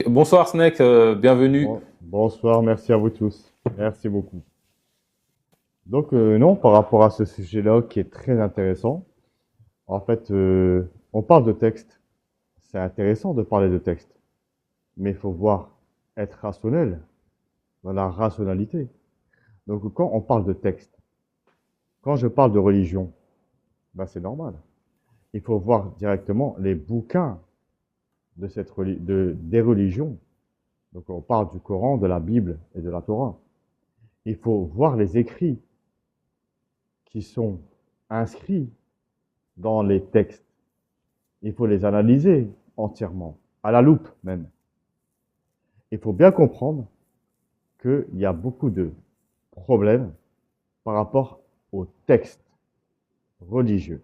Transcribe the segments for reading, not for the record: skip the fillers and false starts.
Bonsoir Snake, bienvenue. Bonsoir, merci à vous tous. Merci beaucoup. Donc, non, par rapport à ce sujet-là qui est très intéressant, en fait, on parle de texte. C'est intéressant de parler de texte, mais il faut voir être rationnel dans la rationalité. Donc, quand on parle de texte, quand je parle de religion, ben, c'est normal. Il faut voir directement les bouquins des religions. Donc, on parle du Coran, de la Bible et de la Torah. Il faut voir les écrits qui sont inscrits dans les textes. Il faut les analyser entièrement, à la loupe même. Il faut bien comprendre qu'il y a beaucoup de problèmes par rapport aux textes religieux.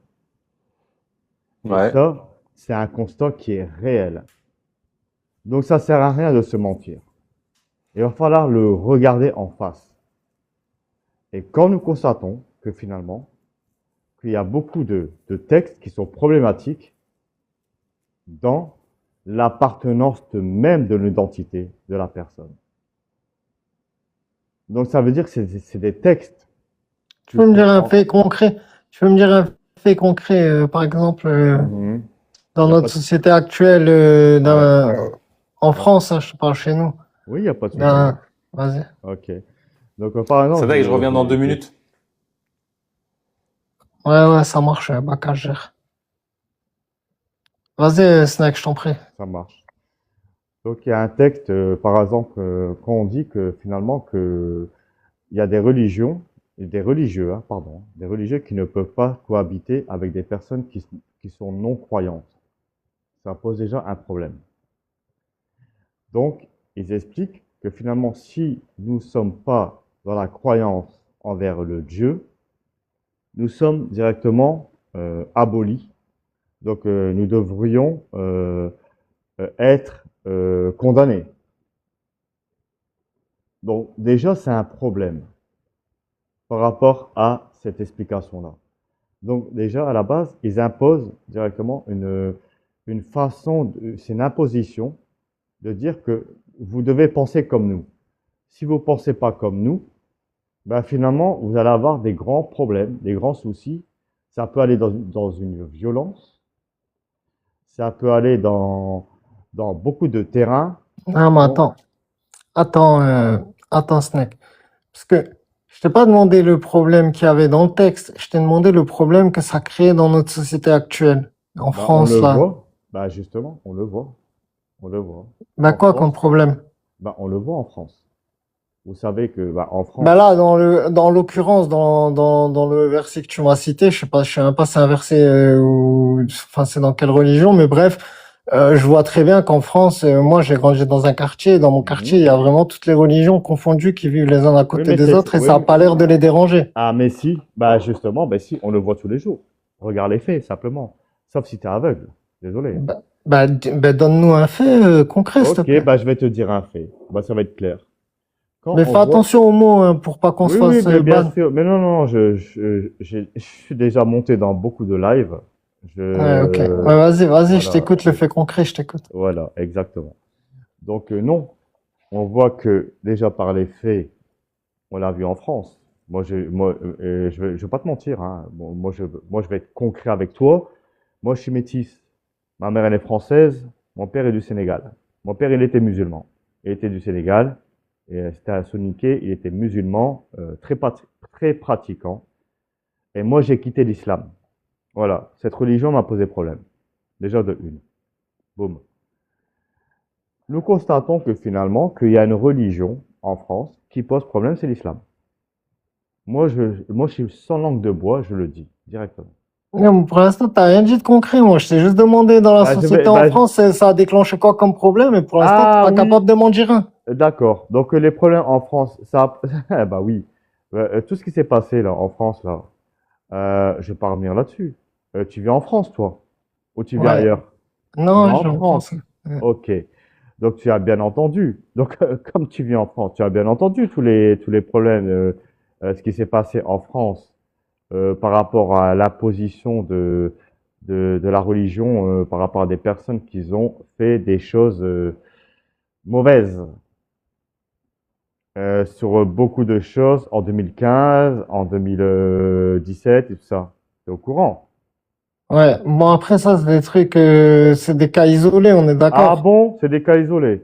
Et Ouais. ça, c'est un constat qui est réel. Donc ça sert à rien de se mentir. Il va falloir le regarder en face. Et quand nous constatons que finalement, qu'il y a beaucoup de textes qui sont problématiques dans l'appartenance même de l'identité de la personne. Donc ça veut dire que c'est des textes Tu qui peux me sont dire un fait concret? Tu peux me dire un fait concret, par exemple, Mhm. dans Il y a notre pas de... société actuelle, Ouais, en ouais. France, hein, je te parle chez nous. Oui, il n'y a pas de souci. D'un- Vas-y. Ok. Donc par exemple, Snake, je reviens dans deux ok, minutes. Ouais, ouais, ça marche, Baka, je gère. Vas-y, Snack, je t'en prie. ça marche. Donc il y a un texte, par exemple, quand on dit que finalement que il y a des religions, et des religieux, hein, pardon, des religieux qui ne peuvent pas cohabiter avec des personnes qui sont non croyantes. Ça pose déjà un problème. Donc, ils expliquent que finalement, si nous ne sommes pas dans la croyance envers le Dieu, nous sommes directement abolis. Donc, nous devrions être condamnés. Donc, déjà, c'est un problème par rapport à cette explication-là. Donc, déjà, à la base, ils imposent directement une façon, c'est une imposition de dire que vous devez penser comme nous. Si vous ne pensez pas comme nous, ben finalement, vous allez avoir des grands problèmes, des grands soucis. Ça peut aller dans une violence, ça peut aller dans beaucoup de terrains. Non, mais Bon, attends, attends, Snack. Parce que je t'ai pas demandé le problème qu'il y avait dans le texte, je t'ai demandé le problème que ça crée dans notre société actuelle, en ben on le France, là. voit, ben justement, on le voit, on le voit. Bah En quoi comme France, problème? ben on le voit en France. Vous savez que ben en Bah France, là, dans l'occurrence, dans le verset que tu m'as cité, je sais même pas si c'est un verset, enfin, c'est dans quelle religion, mais bref, je vois très bien qu'en France, moi, j'ai grandi dans un quartier, et dans mon quartier, mhm. il y a vraiment toutes les religions confondues qui vivent les uns à Oui, côté mais des autres et oui, ça a pas l'air de les déranger. ah, mais si, bah justement, bah si, on le voit tous les jours. Regarde les faits, simplement. Sauf si tu es aveugle. Désolé. Bah, donne-nous un fait, concret, s'il te Ok, plaît. bah je vais te dire un fait. Bah ça va être clair. Quand Mais on fais voit... attention aux mots, hein, pour pas qu'on se Oui, oui, fasse mais bien ban. sûr. Mais non, non, je suis déjà monté dans beaucoup de lives. Ouais, ok. Ouais, Je... vas-y, je Voilà, t'écoute, le fait concret, je t'écoute. voilà, exactement. Donc non, on voit que déjà par les faits, on l'a vu en France. Je vais pas te mentir, hein. Bon, moi, je vais être concret avec toi. Moi, je suis métisse. Ma mère, elle est française. Mon père est du Sénégal. Mon père, il était musulman. Il était du Sénégal. Et c'était un Soninké. Il était musulman, très pratiquant. Et moi, j'ai quitté l'islam. Voilà. Cette religion m'a posé problème. Déjà de une. Boum. Nous constatons que finalement, qu'il y a une religion en France qui pose problème, c'est l'islam. Moi, je suis sans langue de bois, je le dis directement. Non, mais pour l'instant, t'as rien dit de concret, moi. Je t'ai juste demandé dans la Bah, je vais, société en bah, France, ça a déclenché quoi comme problème, et pour l'instant, t'es ah pas oui, capable de m'en dire un. d'accord. Donc les problèmes en France, ça, bah oui. Tout ce qui s'est passé là en France là, je vais pas revenir là-dessus. Tu vis en France toi, ou tu vis Ouais. ailleurs? Tu vis Non, en je en France. France. Ok. Donc tu as bien entendu. Donc comme tu vis en France, tu as bien entendu tous les problèmes, ce qui s'est passé en France par rapport à l'imposition de la religion par rapport à des personnes qui ont fait des choses mauvaise sur beaucoup de choses en 2015, en 2017 et tout ça. T'es au courant? Ouais, bon après ça c'est des trucs, c'est des cas isolés, on est Ah d'accord. bon? C'est des cas isolés.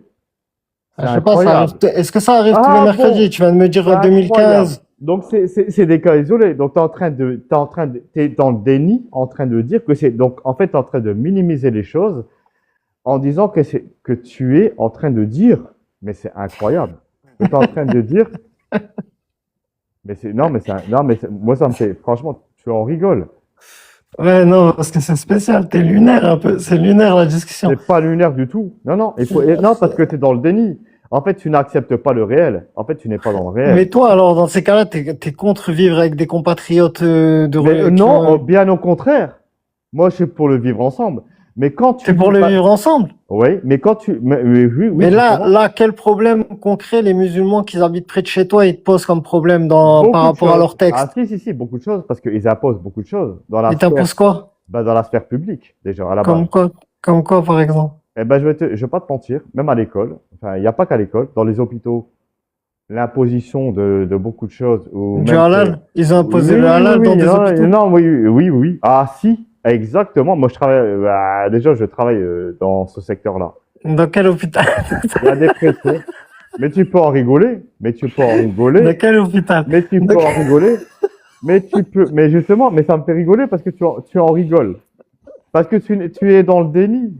C'est Je sais pas, incroyable. est-ce que ça arrive tous les Ah mercredis? bon? Tu viens de me C'est dire incroyable. 2015. Donc c'est des cas isolés. Donc t'es dans le déni, en train de dire que donc en fait t'es en train de minimiser les choses en disant que tu es en train de dire, mais c'est incroyable. Que tu es en train de dire, mais moi ça me fait, franchement, tu en rigoles. Ouais, non, parce que c'est spécial, t'es lunaire un peu, c'est lunaire la discussion. C'est pas lunaire du tout. Non, parce que tu es dans le déni. En fait, tu n'acceptes pas le réel. En fait, tu n'es pas dans le réel. Mais toi, alors, dans ces cas-là, t'es contre vivre avec des compatriotes Mais non, bien au contraire. Moi, je suis pour le vivre ensemble. Mais quand tu T'es pour le vivre ensemble? Oui, mais quand tu, oui, Mais là, quel problème concret les musulmans qui habitent près de chez toi, ils te posent comme problème par rapport à leur texte? Ah, si, beaucoup de choses, parce qu'ils imposent beaucoup de choses dans la Ils t'imposent quoi? dans la sphère publique, déjà, à la Comme base. quoi, par exemple? Eh ben, je vais pas te mentir, même à l'école, enfin, il n'y a pas qu'à l'école, dans les hôpitaux, l'imposition de beaucoup de choses, ou Du même halal? Ils ont imposé oui, le halal dans des non, hôpitaux? non, oui. Ah, si, exactement. Moi, je travaille, déjà, je travaille dans ce secteur-là. Dans quel hôpital? Il y a des préfets. Mais tu peux en rigoler. Dans quel hôpital? Mais justement, mais ça me fait rigoler parce que tu en rigoles. Parce que tu es dans le déni,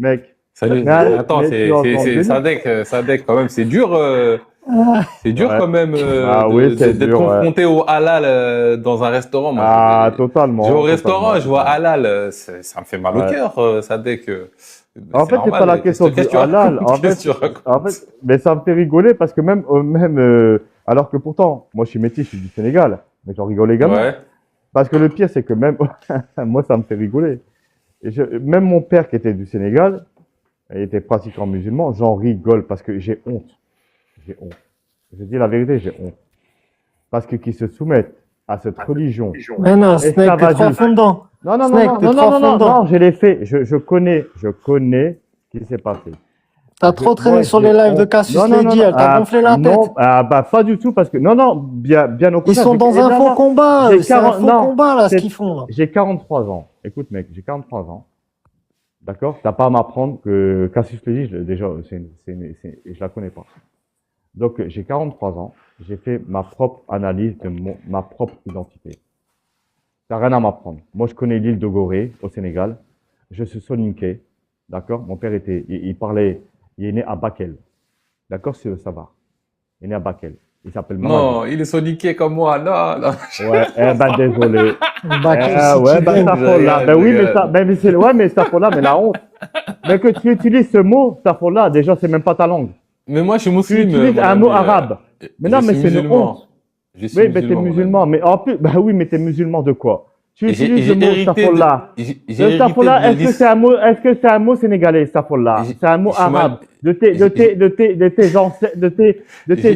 mec. Salut. Mais Attends, mais tu es dans le déni. Sadek, quand même, c'est dur Ouais. quand même Ah oui, c'est d'être dur, ouais. confronté au halal dans un restaurant. Moi, Ah, je totalement. vais au restaurant, totalement. je vois halal, ça me fait mal au Ouais. cœur, Sadek. En fait, c'est pas la question du Qu'est-ce que tu halal. racontes? Qu'est-ce que tu racontes? Mais ça me fait rigoler parce que alors que pourtant, moi, je suis métis, je suis du Sénégal, mais j'en rigole également. Ouais. Parce que le pire, c'est que même, moi, ça me fait rigoler. Même mon père qui était du Sénégal, il était pratiquant musulman, j'en rigole parce que j'ai honte. J'ai honte. Je dis la vérité, j'ai honte. Parce que qu'ils se soumettent à cette religion. Mais non, Snake, t'es trop à esclavagiste. fond dedans. Non, Snake, t'es trop à fond dedans. je l'ai fait. Je connais ce qui s'est passé. T'as trop traîné Moi, sur j'ai les lives de honte. Cassius Non, Lady, elle t'a gonflé la tête. Non, bah, pas du tout parce que, bien au Ils contraire. sont dans un faux combat, J'ai c'est un 40 faux non, combat, là, ce c'est- qu'ils font, là. J'ai 43 ans. Écoute, mec, j'ai 43 ans. D'accord? T'as pas à m'apprendre que Cassius Clay, déjà, je la connais pas. Donc, j'ai 43 ans. J'ai fait ma propre analyse de ma propre identité. T'as rien à m'apprendre. Moi, je connais l'île de Gorée, au Sénégal. Je suis soninké. D'accord? Mon père il parlait, il est né à Bakel. D'accord? C'est le savoir. Il est né à Bakel. Il s'appelle Mamadou. Non, il est soniqué comme moi. Non, non. Ouais, désolé. Bah, Ouais, si tu ça veux. faut là. Ben oui, regarde. mais ça faut là, mais la honte. Mais que tu utilises ce mot, ça faut là, déjà, c'est même pas ta langue. Mais moi, je suis Tu musulman. utilises mon un ami, mot arabe. Mais non, je mais suis c'est une musulman. honte. Je suis Oui, mais t'es mon ami. musulman. Mais en plus, bah oui, mais t'es musulman de quoi? Tu J'ai utilises le mot hérité Safola. j'ai Le hérité Safola, de est-ce que c'est un mot sénégalais, Safola? J'ai- C'est un mot je suis mal- arabe. De tes ancêtres, de tes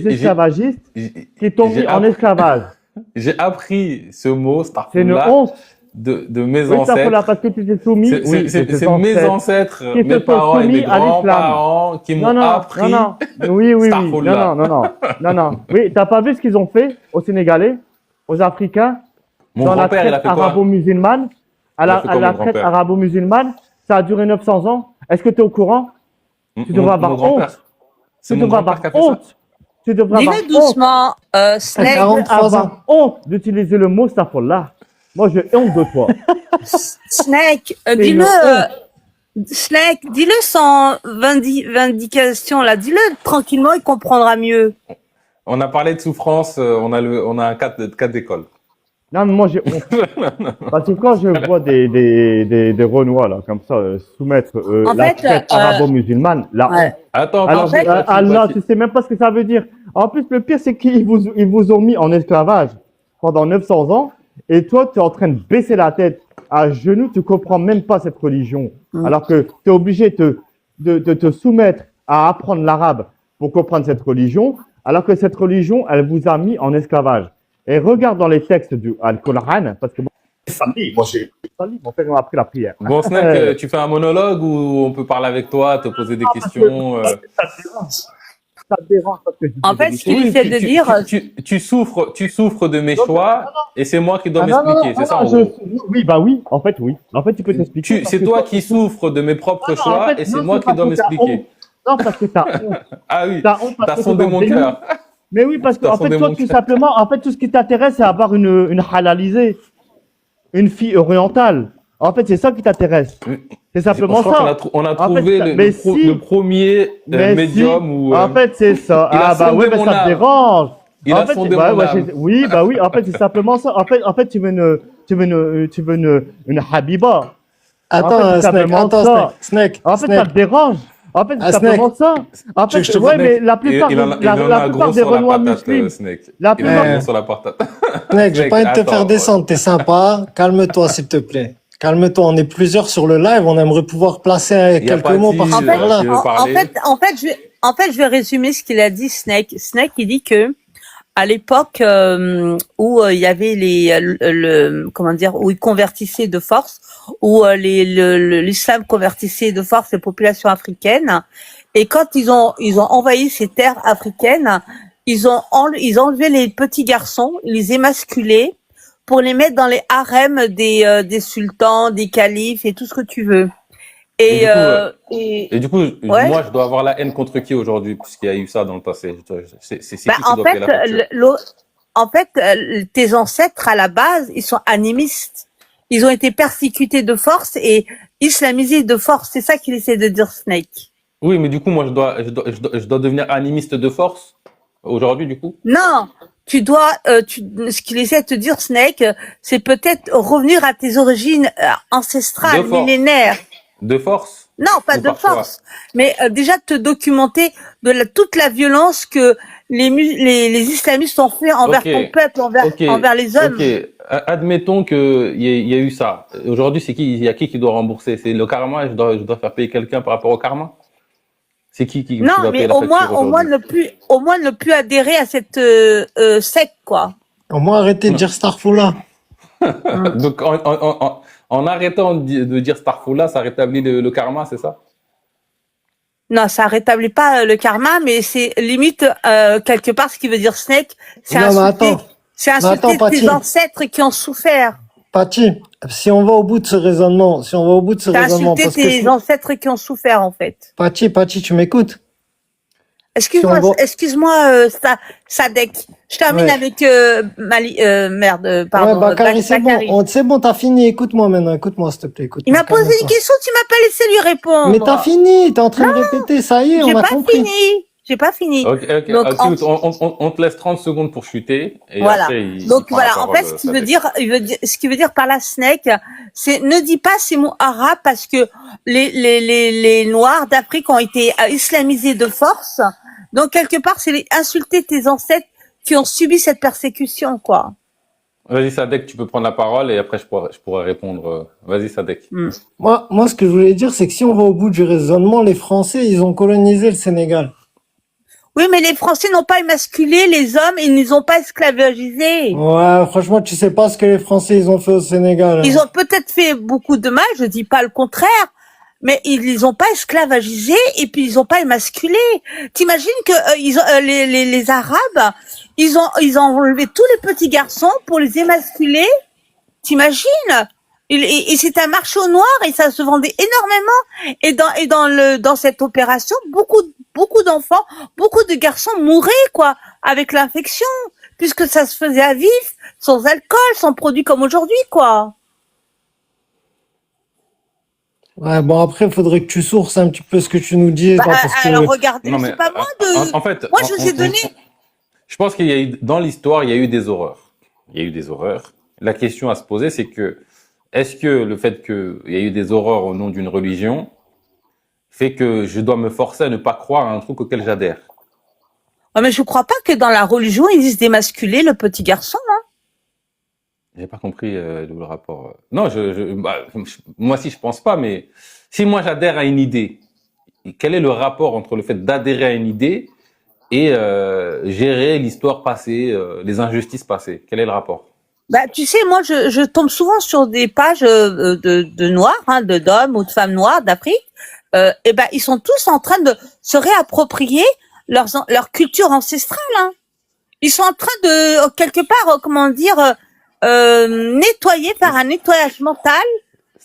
J'ai- esclavagistes j'ai- qui t'ont mis en esclavage. J'ai appris ce mot, C'est une starfullah, honte. de mes Oui, Safola, ancêtres. parce que tu t'es soumis. Oui, C'est tes mes ancêtres. ancêtres, qui se mes sont parents et soumis mes à l'islam. grands-parents qui m'ont appris. Non. Oui. Starfullah. Non. Oui, t'as pas vu ce qu'ils ont fait aux Sénégalais, aux Africains, Mon dans la grand-père, il a traite fait quoi? arabo-musulmane, Il a fait quoi, à la mon traite grand-père? arabo-musulmane, ça a duré 900 ans. Est-ce que tu es au courant? Tu devrais avoir grand-père. honte. C'est Tu mon devrais grand-père avoir qui a fait ça. honte. Tu devrais avoir Dis-le honte. doucement, Tu Snake. devrais 43 ans. avoir honte d'utiliser le mot Safola. Moi, j'ai honte de toi. Snake, une dis-le. honte. Snake, dis-le sans vindication, là. Dis-le tranquillement, il comprendra mieux. On a parlé de souffrance, on a un cas d'école. Non, mais moi, j'ai honte. Parce que quand je vois des Renois, là, comme ça, soumettre En la fait, traite arabo-musulmane, la honte. Ouais. Attends, Alors, fait, Allah, tu sais même pas ce que ça veut dire. En plus, le pire, c'est qu'ils vous ont mis en esclavage pendant 900 ans, et toi, tu es en train de baisser la tête à genoux, tu comprends même pas cette religion. Alors que tu es obligé de te soumettre à apprendre l'arabe pour comprendre cette religion, alors que cette religion, elle vous a mis en esclavage. Et regarde dans les textes du Al-Qur'an, parce que Salih, moi j'ai Salih, mon père m'a appris la prière. Bon, Snack, tu fais un monologue ou on peut parler avec toi, te poser des questions Ça te dérange parce que je dis En des fait, ce qu'il Oui, essaie de dire, tu souffres de mes Non, choix et c'est moi qui dois ah non, non, m'expliquer. non, C'est ça, non, en gros. oui, bah oui, en fait, oui. En fait, tu peux t'expliquer parce C'est que toi toi, qui souffres de mes propres non, en choix fait, et c'est non, moi c'est qui parce dois que t'as honte. m'expliquer. Non, parce que t'as honte. Ah oui, T'as honte parce t'as que t'es sondé dans le mon déni. cœur. Mais oui, parce que, T'as en fait, sondé toi, mon tout cœur. simplement, en fait, tout ce qui t'intéresse, c'est avoir une halalisée, une fille orientale. En fait, c'est ça qui t'intéresse. C'est Je simplement crois ça. on a En fait, trouvé mais le si, premier mais médium si, où en fait, c'est ça. il a Ah, bah sondé ouais, mais mon ça te âme. dérange. Il En a fait, sondé bah, mon ouais, âme. oui, bah oui, en fait, c'est simplement ça. En fait, tu veux une Habiba. En fait, c'est simplement ça. En fait, ça Snake. te dérange. En fait, c'est Ah, Snake. simplement ça. En Tu veux que fait, je te ouais, fasse- mais la plupart, Il en la a plupart gros des sur la Renois patate, musulmans, Snake. la Il en a plupart, gros sur la patate. Snake, j'ai Snake, pas envie de te faire attends. descendre, t'es sympa. Calme-toi, s'il te plaît. Calme-toi, on est plusieurs sur le live, on aimerait pouvoir placer Il y a quelques mots Patty par-ci en fait, par-là. qui veut en parler. fait, je vais résumer ce qu'il a dit, Snake. Snake, il dit que à l'époque où il y avait comment dire, où ils convertissaient de force, où l'islam convertissait de force les populations africaines, et quand ils ont envahi ces terres africaines, ils ont enlevé les petits garçons, ils les émasculaient pour les mettre dans les harems des sultans, des califes et tout ce que tu veux. Et Et du coup, ouais. moi, je dois avoir la haine contre qui aujourd'hui, puisqu'il y a eu ça dans le passé. C'est Bah, qui doit payer la facture? en fait, tes ancêtres à la base, ils sont animistes. Ils ont été persécutés de force et islamisés de force. C'est ça qu'il essaie de dire, Snake. Oui, mais du coup, moi, je dois devenir animiste de force aujourd'hui, du coup. Non, ce qu'il essaie de te dire, Snake, c'est peut-être revenir à tes origines De ancestrales, force. millénaires. De force. Non, pas Ou de par choix. force, mais déjà de te documenter de toute la violence que les islamistes ont fait envers Ok. ton peuple, Ok. envers les hommes. Ok. Admettons qu'il y a eu ça. Aujourd'hui, il y a qui doit rembourser? C'est le karma? Je dois faire payer quelqu'un par rapport au karma? C'est qui Non, va mais payer la facture au moins aujourd'hui? au moins ne plus adhérer à cette secte, quoi. Au moins, arrêtez de dire Starfoula. Donc, en arrêtant de dire Starfullah, ça rétablit le karma, c'est ça? Non, ça rétablit pas le karma, mais c'est limite quelque part ce qui veut dire Snake, c'est Non, mais insulter, attends. c'est Mais attends, insulter tes Paty. ancêtres qui ont souffert. Paty, si on va au bout de ce raisonnement, C'est parce insulter que tes ancêtres qui ont souffert, en fait. Paty, tu m'écoutes? Excuse-moi, Si on va- excuse-moi, Sadek. Je termine Ouais. avec Ouais, pardon, Bakary, c'est bon. Bakary. C'est bon, t'as fini. Écoute-moi maintenant. Écoute-moi, s'il te plaît. Écoute-moi, Il m'a posé une calme-toi. question, tu m'as pas laissé lui répondre. Mais t'as fini. T'es en train de répéter. Ça y est, J'ai on a pas compris. fini. J'ai pas fini. Ok. Donc, Écoute, on te laisse 30 secondes pour chuter. Et voilà. après, il Donc prend la voilà, en parole, fait, ce qu'il veut Sadek. dire, ce qu'il veut dire par la Snake, c'est ne dis pas ces mots arabes parce que les Noirs d'Afrique ont été islamisés de force. Donc quelque part, c'est insulter tes ancêtres qui ont subi cette persécution, quoi. Vas-y, Sadek, tu peux prendre la parole et après, je pourrais répondre. Vas-y, Sadek. Moi, ce que je voulais dire, c'est que si on va au bout du raisonnement, les Français, ils ont colonisé le Sénégal. Oui, mais les Français n'ont pas émasculé les hommes, ils ne les ont pas esclavagisés. Ouais, franchement, tu sais pas ce que les Français, ils ont fait au Sénégal. hein. Ils ont peut-être fait beaucoup de mal, je dis pas le contraire, mais ils les ont pas esclavagisés et puis ils ont pas émasculé. T'imagines que les Arabes, ils ont enlevé tous les petits garçons pour les émasculer. T'imagines? Et c'était un marché au noir et ça se vendait énormément. Et dans cette opération, beaucoup d'enfants, beaucoup de garçons mouraient, quoi, avec l'infection, puisque ça se faisait à vif, sans alcool, sans produits comme aujourd'hui, quoi. Ouais, bon, après, il faudrait que tu sources un petit peu ce que tu nous dis. Bah, là, parce que... alors regardez, Non, mais mais c'est pas moi de. en fait, Moi, je vous ai donné. je pense qu'il y a eu, dans l'histoire, il y a eu des horreurs. Il y a eu des horreurs. La question à se poser, c'est que, est-ce que le fait qu'il y a eu des horreurs au nom d'une religion fait que je dois me forcer à ne pas croire à un truc auquel j'adhère? Ouais, mais je crois pas que dans la religion, ils disent d'émasculer le petit garçon, hein. J'ai pas compris le rapport. Non, moi aussi je pense pas, mais si moi j'adhère à une idée, quel est le rapport entre le fait d'adhérer à une idée et gérer l'histoire passée, les injustices passées? Quel est le rapport? Bah, tu sais, moi, je tombe souvent sur des pages de noirs, hein, d'hommes ou de femmes noires d'Afrique. Et ben, ils sont tous en train de se réapproprier leur culture ancestrale. Hein. Ils sont en train de quelque part, comment dire, nettoyer par un nettoyage mental.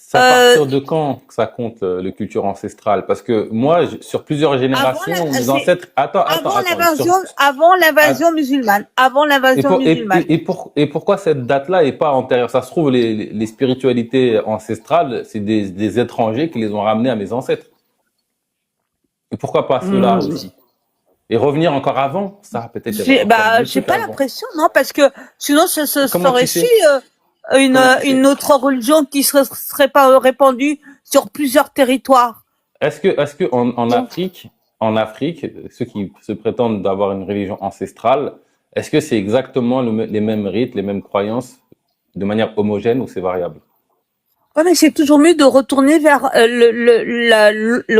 C'est à Euh, partir de quand que ça compte le culture ancestrale? Parce que moi, sur plusieurs avant générations, mes c'est ancêtres. avant l'invasion musulmane, avant Et, l'invasion musulmane. et pourquoi cette date-là est pas antérieure? Ça se trouve, les spiritualités ancestrales, c'est des étrangers qui les ont ramenés à mes ancêtres. Et pourquoi pas cela Hmm. aussi? Et revenir encore avant, ça peut-être. Il y avait encore mieux J'ai trucs pas avant. l'impression, non, parce que sinon ce Comment serait tu su sais? Comment tu sais? une autre religion qui serait pas répandue sur plusieurs territoires. Est-ce que Donc, en Afrique, ceux qui se prétendent d'avoir une religion ancestrale, est-ce que c'est exactement les mêmes rites, les mêmes croyances, de manière homogène ou c'est variable? ouais, mais c'est toujours mieux de retourner vers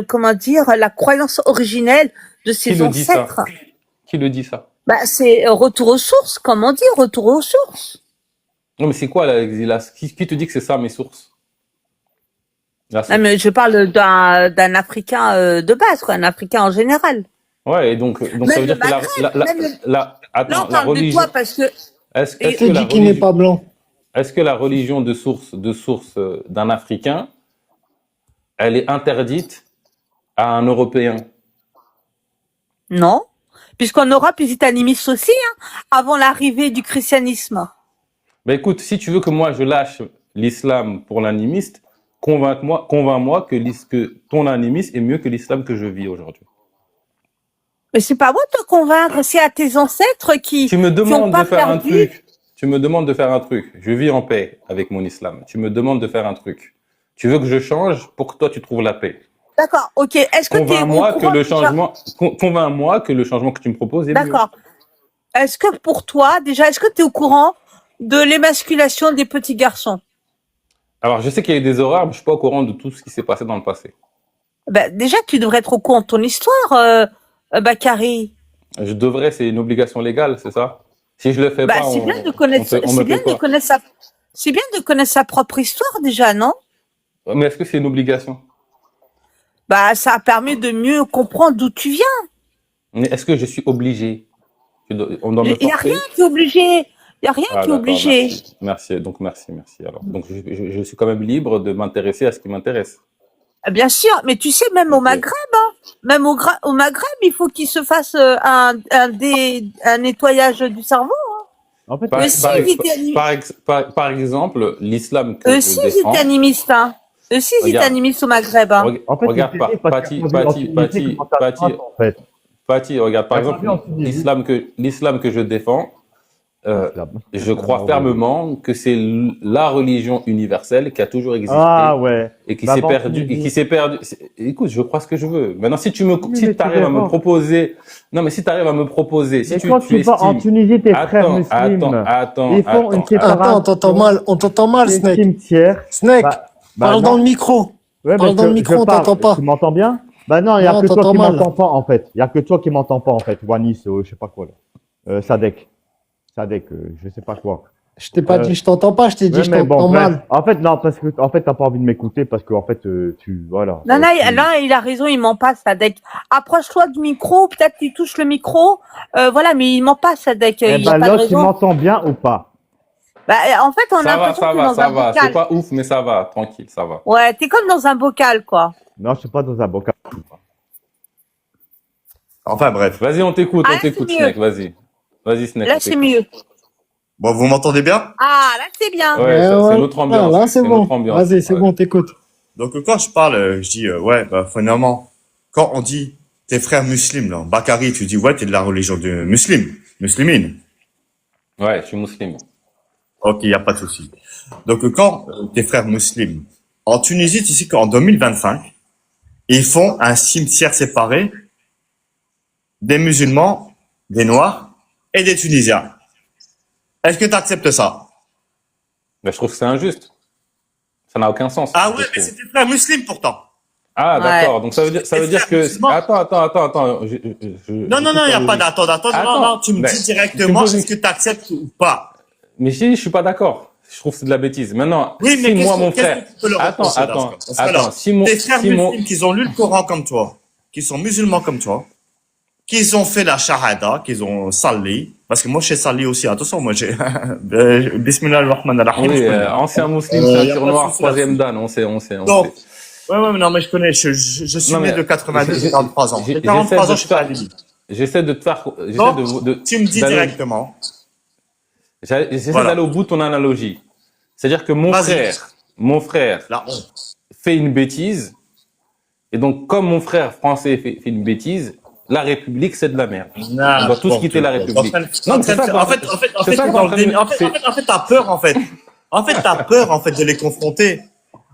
comment dire, la croyance originelle de Qui ses le dit ça? ancêtres. Qui le dit ça? Bah, c'est retour aux sources, comme on dit, retour aux sources. Non, mais c'est quoi qui te dit que c'est ça mes sources? La Ah, source. mais je parle d'un Africain de base, quoi, un Africain en général. Ouais, et donc ça veut Même le dire que Maghreb, même le... Là, on attends, la parle de religion, toi parce que est-ce, Je est-ce et- que t'ai la dit qu'il n'est religion, pas blanc. est-ce que la religion de source d'un Africain, elle est interdite à un Européen? non, puisqu'en Europe, ils étaient animistes aussi, hein, avant l'arrivée du christianisme. Ben écoute, si tu veux que moi je lâche l'islam pour l'animiste, convainc-moi que ton animiste est mieux que l'islam que je vis aujourd'hui. Mais c'est pas moi de te convaincre, c'est à tes ancêtres Tu me qui ont demandes pas de faire un perdu. truc. Tu me demandes de faire un truc. Je vis en paix avec mon islam. Tu me demandes de faire un truc. Tu veux que je change pour que toi tu trouves la paix. D'accord, ok. Est-ce que tu es au Convainc-moi que courant le déjà? convainc-moi que le changement que tu me proposes est mieux. D'accord. Est-ce que pour toi, déjà, est-ce que tu es au courant de l'émasculation des petits garçons? Alors, je sais qu'il y a eu des horreurs, mais je suis pas au courant de tout ce qui s'est passé dans le passé. Ben, déjà, tu devrais être au courant de ton histoire, Bakary. Je devrais, c'est une obligation légale, c'est ça? Si je le fais Bah, pas, c'est bien de connaître, on c'est me bien paie de quoi? connaître sa, c'est bien de connaître sa propre histoire déjà, non? Mais est-ce que c'est une obligation? Bah, ça permet de mieux comprendre d'où tu viens. Mais est-ce que je suis obligé? On doit me Il y a rien forcer? qui est obligé. Il y a rien Ah, qui est d'accord, obligé. merci. Merci, donc merci. Alors, donc je suis quand même libre de m'intéresser à ce qui m'intéresse. Bien sûr, mais tu sais, même au Ok. Maghreb, hein, même au Maghreb, il faut qu'il se fasse un nettoyage du cerveau. En fait, Par, Eux c'est- aussi, par, ils étaient, par exemple, l'islam que eux je aussi, ils défends, étaient animistes, hein. Eux aussi, ils étaient regarde, animistes au Maghreb, hein. en fait, regarde, c'est terrible parce qu'il y a pas vu en Tunisie comment ça se passe, en fait. Pati, regarde, par Il y a pas exemple, vu en Tunisie. l'islam que je défends, L'islam. je crois Ah, ouais. fermement que c'est la religion universelle qui a toujours existé Ah ouais. et qui Bah, s'est en perdue, Tunisie. et qui s'est perdue. Écoute, je crois ce que je veux. Maintenant, si mais si tu t'arrives à me verras. proposer, non, mais si t'arrives à me proposer, si Mais tu quand tu vas en estimes, Tunisie, tes frères musulmans, ils font une Attends, séparation. on t'entend mal, des Snake. cimetières. Snake, Bah parle non. dans le micro. Ouais, Parle mais dans le micro, on parle. t'entend pas. Tu m'entends bien? Bah non, il y a Non, que toi t'entends qui mal. m'entends pas en fait. Il y a que toi qui m'entends pas en fait. Wanis, je sais pas quoi là. Sadek, je sais pas quoi. Je t'ai pas dit je t'entends pas, je t'ai dit Ouais, je mais bon, t'entends bref. mal. En fait non, parce que en fait t'as pas envie de m'écouter parce que en fait voilà. Non, non, tu- là, il a raison, il ment pas, Sadek. Approche-toi du micro, peut-être qu'il touche le micro. Voilà, mais il ment pas, Sadek. Eh Il y a ben pas de là, tu raison. m'entends bien ou pas? Bah, en fait, on a ça va, l'impression que t'es dans ça un va. C'est bocal. pas ouf, mais ça va, tranquille, ça va. Ouais, t'es comme dans un bocal, quoi. Non, je suis pas dans un bocal. Enfin bref. Vas-y, on Ah, là, c'est mieux. Snake, vas-y. Vas-y, Snake. Là, on c'est t'écoute. mieux. Bon, vous m'entendez bien? Ah, là, c'est bien. Ouais, c'est voilà, notre ambiance. là c'est bon. notre ambiance. Vas-y, c'est Ouais. bon, t'écoutes. Donc, quand je parle, je dis, ouais, bah, finalement, quand on dit tes frères musulmans, là, Bakary, tu dis, ouais, t'es de la religion de muslimine. Ouais, je suis musulman. Ok, y a pas de souci. Donc, quand tes frères musulmans, en Tunisie, tu sais qu'en 2025, ils font un cimetière séparé des musulmans, des noirs et des tunisiens. Est-ce que tu acceptes ça? Mais je trouve que c'est injuste. Ça n'a aucun sens. Ah je ouais, mais trouve. c'est tes frères musulmans pourtant. Ah, Ouais. d'accord. Donc ça veut dire que. Musulman. Attends. Non, il n'y a pas d'attendre. Attends, Non, tu me mais dis directement tu me poses est-ce que tu acceptes ou pas. Mais je suis pas d'accord. Je trouve que c'est de la bêtise. Maintenant, Oui, mais si moi, mon qu'est-ce frère, que tu peux leur reprocher dans ce cas-là? attends, Tes frères si mon, musulmans qui ont lu le Coran comme toi, qui sont musulmans comme toi, qui ont fait la shahada, qui ont sali, parce que moi je sais sali aussi, attention, moi j'ai, bismillah ar-Rahman ar-Rahim, oui, je connais. ancien musulman, Y a ceinture pas de noire, souci troisième là-dessus. dan, on sait. Donc, ouais, mais non, mais je connais, je suis Non, né mais de 92, j'ai 43 ans. J'ai j'essaie 43 de ans, te je suis pas à faire, Libye. j'essaie de te faire, Donc, tu me dis d'aller directement, j'essaie voilà, d'aller au bout de ton analogie. C'est-à-dire que vas-y, mon frère la honte. fait une bêtise, et donc, comme mon frère français fait une bêtise, la République, c'est de la merde. On doit tous quitter la République. Non, mais c'est ça, En fait, c'est ça t'es qu'on dans le déni. En fait, t'as peur, en fait. En fait, t'as peur, en fait, de les confronter.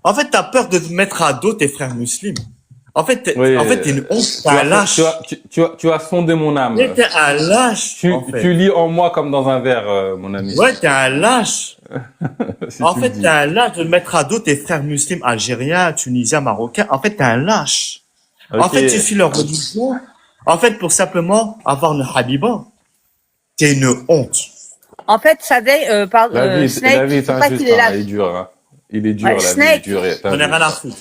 En fait, t'as peur de te mettre à dos tes frères musulmans. En fait, oui, t'es une honte, t'es un lâche. tu as sondé mon âme. Mais t'es un lâche, en fait. Tu lis en moi comme dans un verre, mon ami. Ouais, t'es un lâche. Si En tu fait, le dis. t'es un lâche de mettre à dos tes frères musulmans algériens, tunisiens, marocains. En fait, t'es un lâche. En Ok. fait, tu suis leur religion. En fait, pour simplement avoir une habiba. T'es une honte. En fait, Sadeh, La Snake, vie il est faut pas qu'il est injuste, hein, là. il est dur, hein. Il est dur, Ouais, la vie est Snake. dure. J'en ai rien à foutre.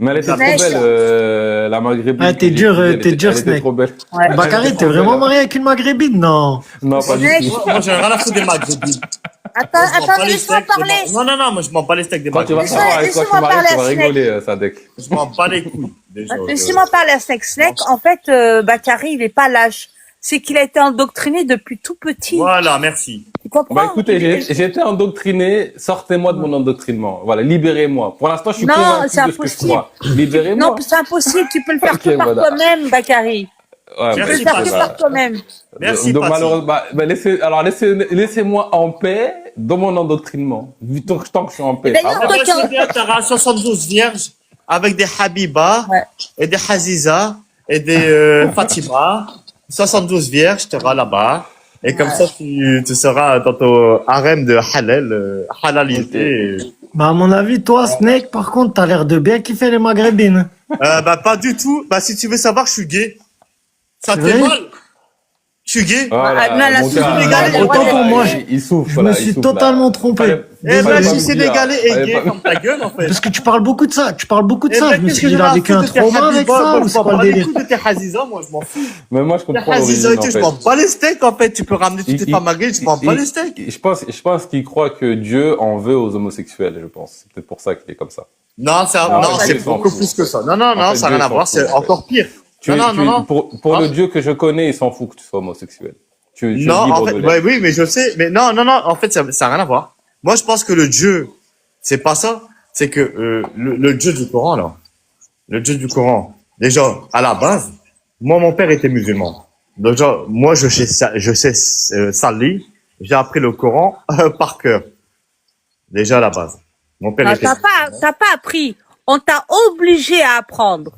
Mais elle était trop Snake. belle, la maghrébine. Ah, t'es que j'ai dur, étudiée, t'es dur, elle était Snake. trop belle. Ouais. Bakary, t'es vraiment marié avec une maghrébine? Non. Non, pas du Snake. tout. Moi, j'en ai rien à foutre des maghrébines. Attends, Moi, je m'en bats attends, les laisse-moi steaks des parler. Non, moi, je m'en bats les steaks des Quand tu vas maghrébines. savoir avec quoi tu Laissez-moi marié, parler tu à vas Snake. rigoler, Sadek. Je m'en bats les couilles, déjà. Laissez-moi parler à Snake. Snake, en fait, Bakary, il est pas lâche. C'est qu'il a été endoctriné depuis tout petit. Voilà, merci. Tu comprends? Bah écoutez, j'ai été endoctriné, sortez-moi de mon endoctrinement. Voilà, libérez-moi. Pour l'instant, je suis Non, convaincu c'est de ce que je impossible. crois. Libérez-moi. Non, c'est impossible. Tu peux le faire Ok, que par voilà. toi-même, Bakary. Ouais, Tu peux Merci, le faire Patrick. que par toi-même. Merci, donc, Patrick. malheureusement, laissez-moi en paix dans mon endoctrinement. Tant que je suis en paix. Et d'ailleurs, Ah, toi qui C'est bien, t'auras 72 vierges avec des Habiba, Ouais. et des Haziza, et des Fatima. 72 vierges, t'auras là-bas. Et comme ça, tu seras dans ton harem de halalité. Bah, à mon avis, toi, Snake, par contre, t'as l'air de bien kiffer les maghrébines. Pas du tout. Bah, si tu veux savoir, je suis gay. Ça C'est te fait vrai mal? Je suis gay. Voilà, non, là, mon c'est gars, sénégalais, autant pour moi, il souffre. Je là, me il suis souffre, là. totalement trompé. Fallait- Eh ben, fallait je pas suis me dire. sénégalais et Fallait gay, pas- comme ta gueule, en fait. Parce que tu parles beaucoup de ça. Tu parles beaucoup de Eh ça. ben, Je me qu'est-ce suis que dit, il j'en ai a à vécu un foutre de tes trauma avec Habiba? ça, Moi, ou je c'est m'en quoi le bats les délire? couilles de tes Haziza, moi, je m'en fous. Mais moi, je Tes comprends Haziza l'origine, et tout, en je fait. m'en bats les steaks, en fait. Tu peux ramener toutes tes Il- femmes maghrébines, je m'en bats les steaks. Je pense qu'il croit que Dieu en veut aux homosexuels, je pense. C'est peut-être pour ça qu'il est comme ça. Non, Ah, non, ouais, c'est Dieu s'en beaucoup fout. plus que ça. Non, En fait, ça n'a Dieu rien à s'en voir, fout, c'est en fait. encore pire. Non. Pour Ah. le Dieu que je connais, il s'en fout que tu sois homosexuel. Tu es Non, libre en fait, de l'être. ouais, oui, mais je sais, mais non, en fait, ça n'a rien à voir. Moi, je pense que le Dieu, c'est pas ça, c'est que le Dieu du Coran, là, le Dieu du Coran, déjà, à la base, moi, mon père était musulman. Déjà, moi, je sais Sali, j'ai appris le Coran par cœur. Déjà, à la base. Mon père Non, était t'as pas appris. On t'a obligé à apprendre.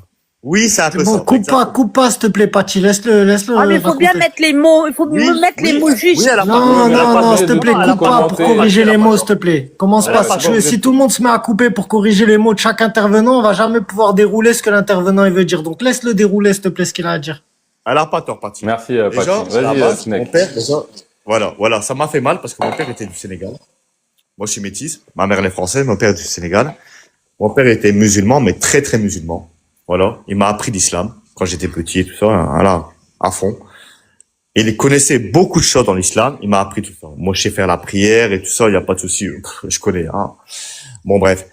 Oui, c'est un peu Bon, ça. coupe pas, s'il te plaît, Paty. Laisse-le Ah, mais il faut bien raconter. mettre les mots. Il faut Oui, mettre les oui, mots justes. oui, elle a pas- Non, elle a pas- non, s'il te plaît, elle a coupe pas pour commenté. corriger Elle a les pas mots, tort. s'il te plaît. Commence Elle a pas. pas Si tort. si tout le monde se met à couper pour corriger les mots de chaque intervenant, on va jamais pouvoir dérouler ce que l'intervenant il veut dire. Donc laisse-le dérouler, s'il te plaît, ce qu'il a à dire. Elle a pas tort, Paty. Merci, Déjà, Patrick. à la Vas-y, base, mon Snake. père, déjà, voilà, ça m'a fait mal parce que mon père était du Sénégal. Moi, je suis métisse. Ma mère, elle est française, mon père est du Sénégal. Mon père était musulman, mais très, très musulman. Voilà. Il m'a appris l'islam quand j'étais petit et tout ça, voilà, à fond. Et il connaissait beaucoup de choses dans l'islam. Il m'a appris tout ça. Moi, je sais faire la prière et tout ça, il n'y a pas de souci. Je connais, hein. Bon, bref.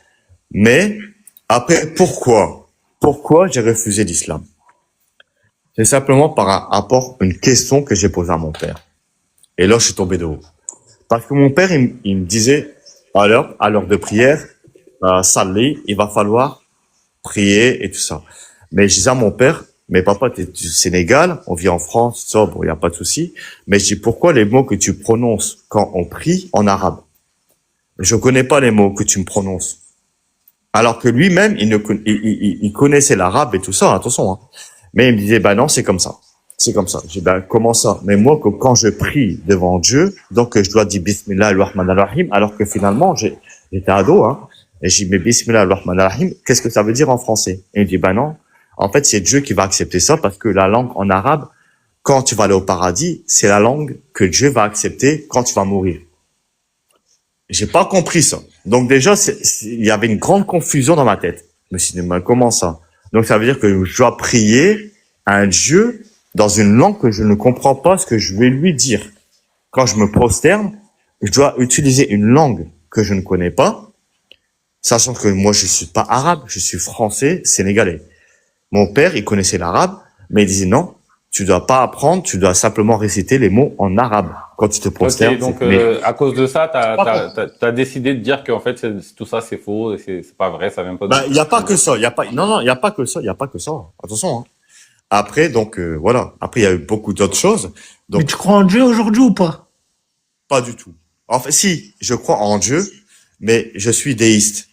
Mais, après, pourquoi j'ai refusé l'islam? C'est simplement par rapport à une question que j'ai posée à mon père. Et là, je suis tombé de haut. Parce que mon père, il me disait, à l'heure de prière, Salih, il va falloir prier et tout ça. Mais je disais à mon père, mais papa, t'es du Sénégal, on vit en France, ça, bon, y a pas de souci. Mais je dis, pourquoi les mots que tu prononces quand on prie en arabe? Je connais pas les mots que tu me prononces. Alors que lui-même, il connaissait l'arabe et tout ça, attention, hein. Mais il me disait, bah non, c'est comme ça. C'est comme ça. J'ai dit, ben, comment ça? Mais moi, que quand je prie devant Dieu, donc je dois dire Bismillah ar-Rahman ar-Rahim, alors que finalement, j'étais ado, hein. Et j'ai dit, mais Bismillah ar-Rahman ar-Rahim, qu'est-ce que ça veut dire en français? Et il me dit, ben non. En fait, c'est Dieu qui va accepter ça parce que la langue en arabe, quand tu vas aller au paradis, c'est la langue que Dieu va accepter quand tu vas mourir. J'ai pas compris ça. Donc déjà, il y avait une grande confusion dans ma tête. Je me suis dit, mais comment ça? Donc ça veut dire que je dois prier à un Dieu dans une langue que je ne comprends pas ce que je vais lui dire. Quand je me prosterne, je dois utiliser une langue que je ne connais pas, sachant que moi je suis pas arabe, je suis français, sénégalais. Mon père, il connaissait l'arabe, mais il disait non, tu dois pas apprendre, tu dois simplement réciter les mots en arabe quand tu te prosternes. Ok, donc Mais à cause de ça, t'as décidé de dire qu'en fait tout ça c'est faux, et c'est pas vrai, ça vient pas de. il y a pas que ça, il y a pas non, il y a pas que ça, il y a pas que ça. Attention hein. Après donc voilà, après il y a eu beaucoup d'autres choses. Mais Donc tu crois en Dieu aujourd'hui ou pas? pas du tout. En fait, si, je crois en Dieu, mais je suis déiste.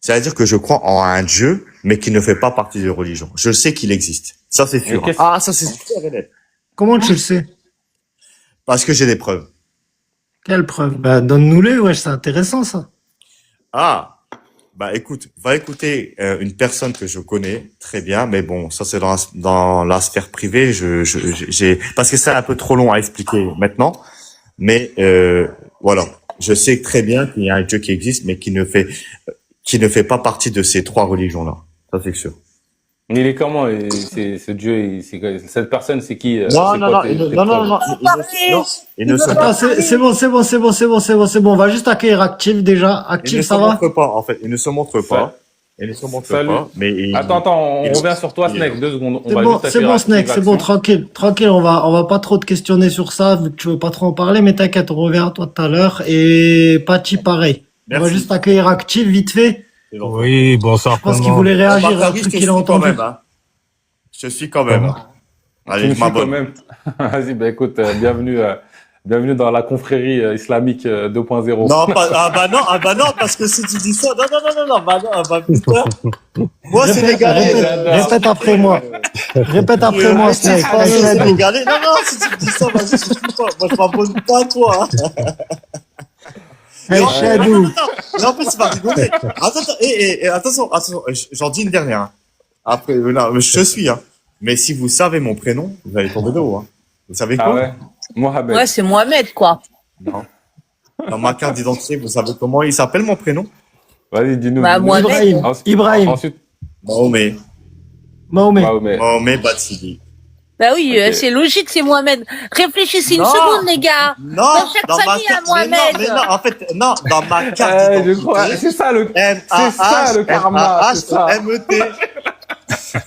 C'est-à-dire que je crois en un Dieu, mais qui ne fait pas partie de religion. Je sais qu'il existe. Ça, c'est sûr. qu'est-ce- Ah, ça, c'est sûr et net. Comment tu le sais? Parce que j'ai des preuves. Quelle preuve? Bah, donne-nous-les, ouais, c'est intéressant, ça. Ah, bah écoute, va écouter une personne que je connais très bien, mais bon, ça c'est dans la sphère privée. J'ai parce que c'est un peu trop long à expliquer maintenant, mais voilà, je sais très bien qu'il y a un Dieu qui existe, mais qui ne fait pas partie de ces trois religions-là. Ça c'est sûr. Il est comment ce Dieu, cette personne, c'est qui? Non, c'est non, quoi non, tes non, non, preuves? non, il ne se Ah, c'est bon, c'est bon, c'est bon, c'est bon, c'est bon, c'est bon. On va juste accueillir Active déjà. Il ne Active, se ça va? montre pas, en fait. Il ne se montre pas. Il ne se montre Salut. pas, mais Attends, on il- revient sur toi, il- Snake, 2 secondes. On C'est va bon, juste c'est accueillir bon, Active Snake, c'est bon, Action. tranquille, on va pas trop te questionner sur ça, vu que tu veux pas trop en parler, mais t'inquiète, on revient à toi tout à l'heure. Et Pachi, pareil. On va Merci. juste accueillir Active vite fait. Oui, bonsoir Je pense tout le qu'il monde. voulait Ah, réagir à un Bakary, truc je te qu'il a suis quand entendu. même, hein. Je te suis quand même. Comment? Tu Allez, me je suis quand m'abonne. même. Vas-y, bah écoute, bienvenue dans la confrérie islamique 2.0. Non, ah bah non, parce que si tu dis ça, non, bah putain. Moi, Sénégalais. Répète après moi. Répète après moi, Snake. Ah, Hey, Shadou. Sénégalais. Non, si tu me dis ça, vas-y, je suis pas. Moi, je m'abonne pas à toi, hein. Hey, Shadou. Mais en plus, c'est pas rigoler. Attention, j'en dis une dernière, hein. Après, non, je suis, hein. Mais si vous savez mon prénom, vous allez tomber de haut, hein. Vous savez quoi? Ah ouais? Mohamed. Ouais, c'est Mohamed, quoi. Non. Dans ma carte d'identité, vous savez comment il s'appelle mon prénom? Vas-y, dis-nous. Bah, dis-nous. Mohamed. Ibrahim. Ensuite- Ibrahim. Ensuite, Mahomet. Mahomet. Mahomet. Mahomet Batsidi. Bah oui, Ok. c'est logique, c'est Mohamed. Réfléchissez une Non. seconde, les gars. Non, Dans chaque dans ma famille, il y a carte, Mohamed. mais non, en fait, non, dans ma carte Je crois, d'identité, c'est ça le karma, c'est ça. M-A-H-O-M-E-T.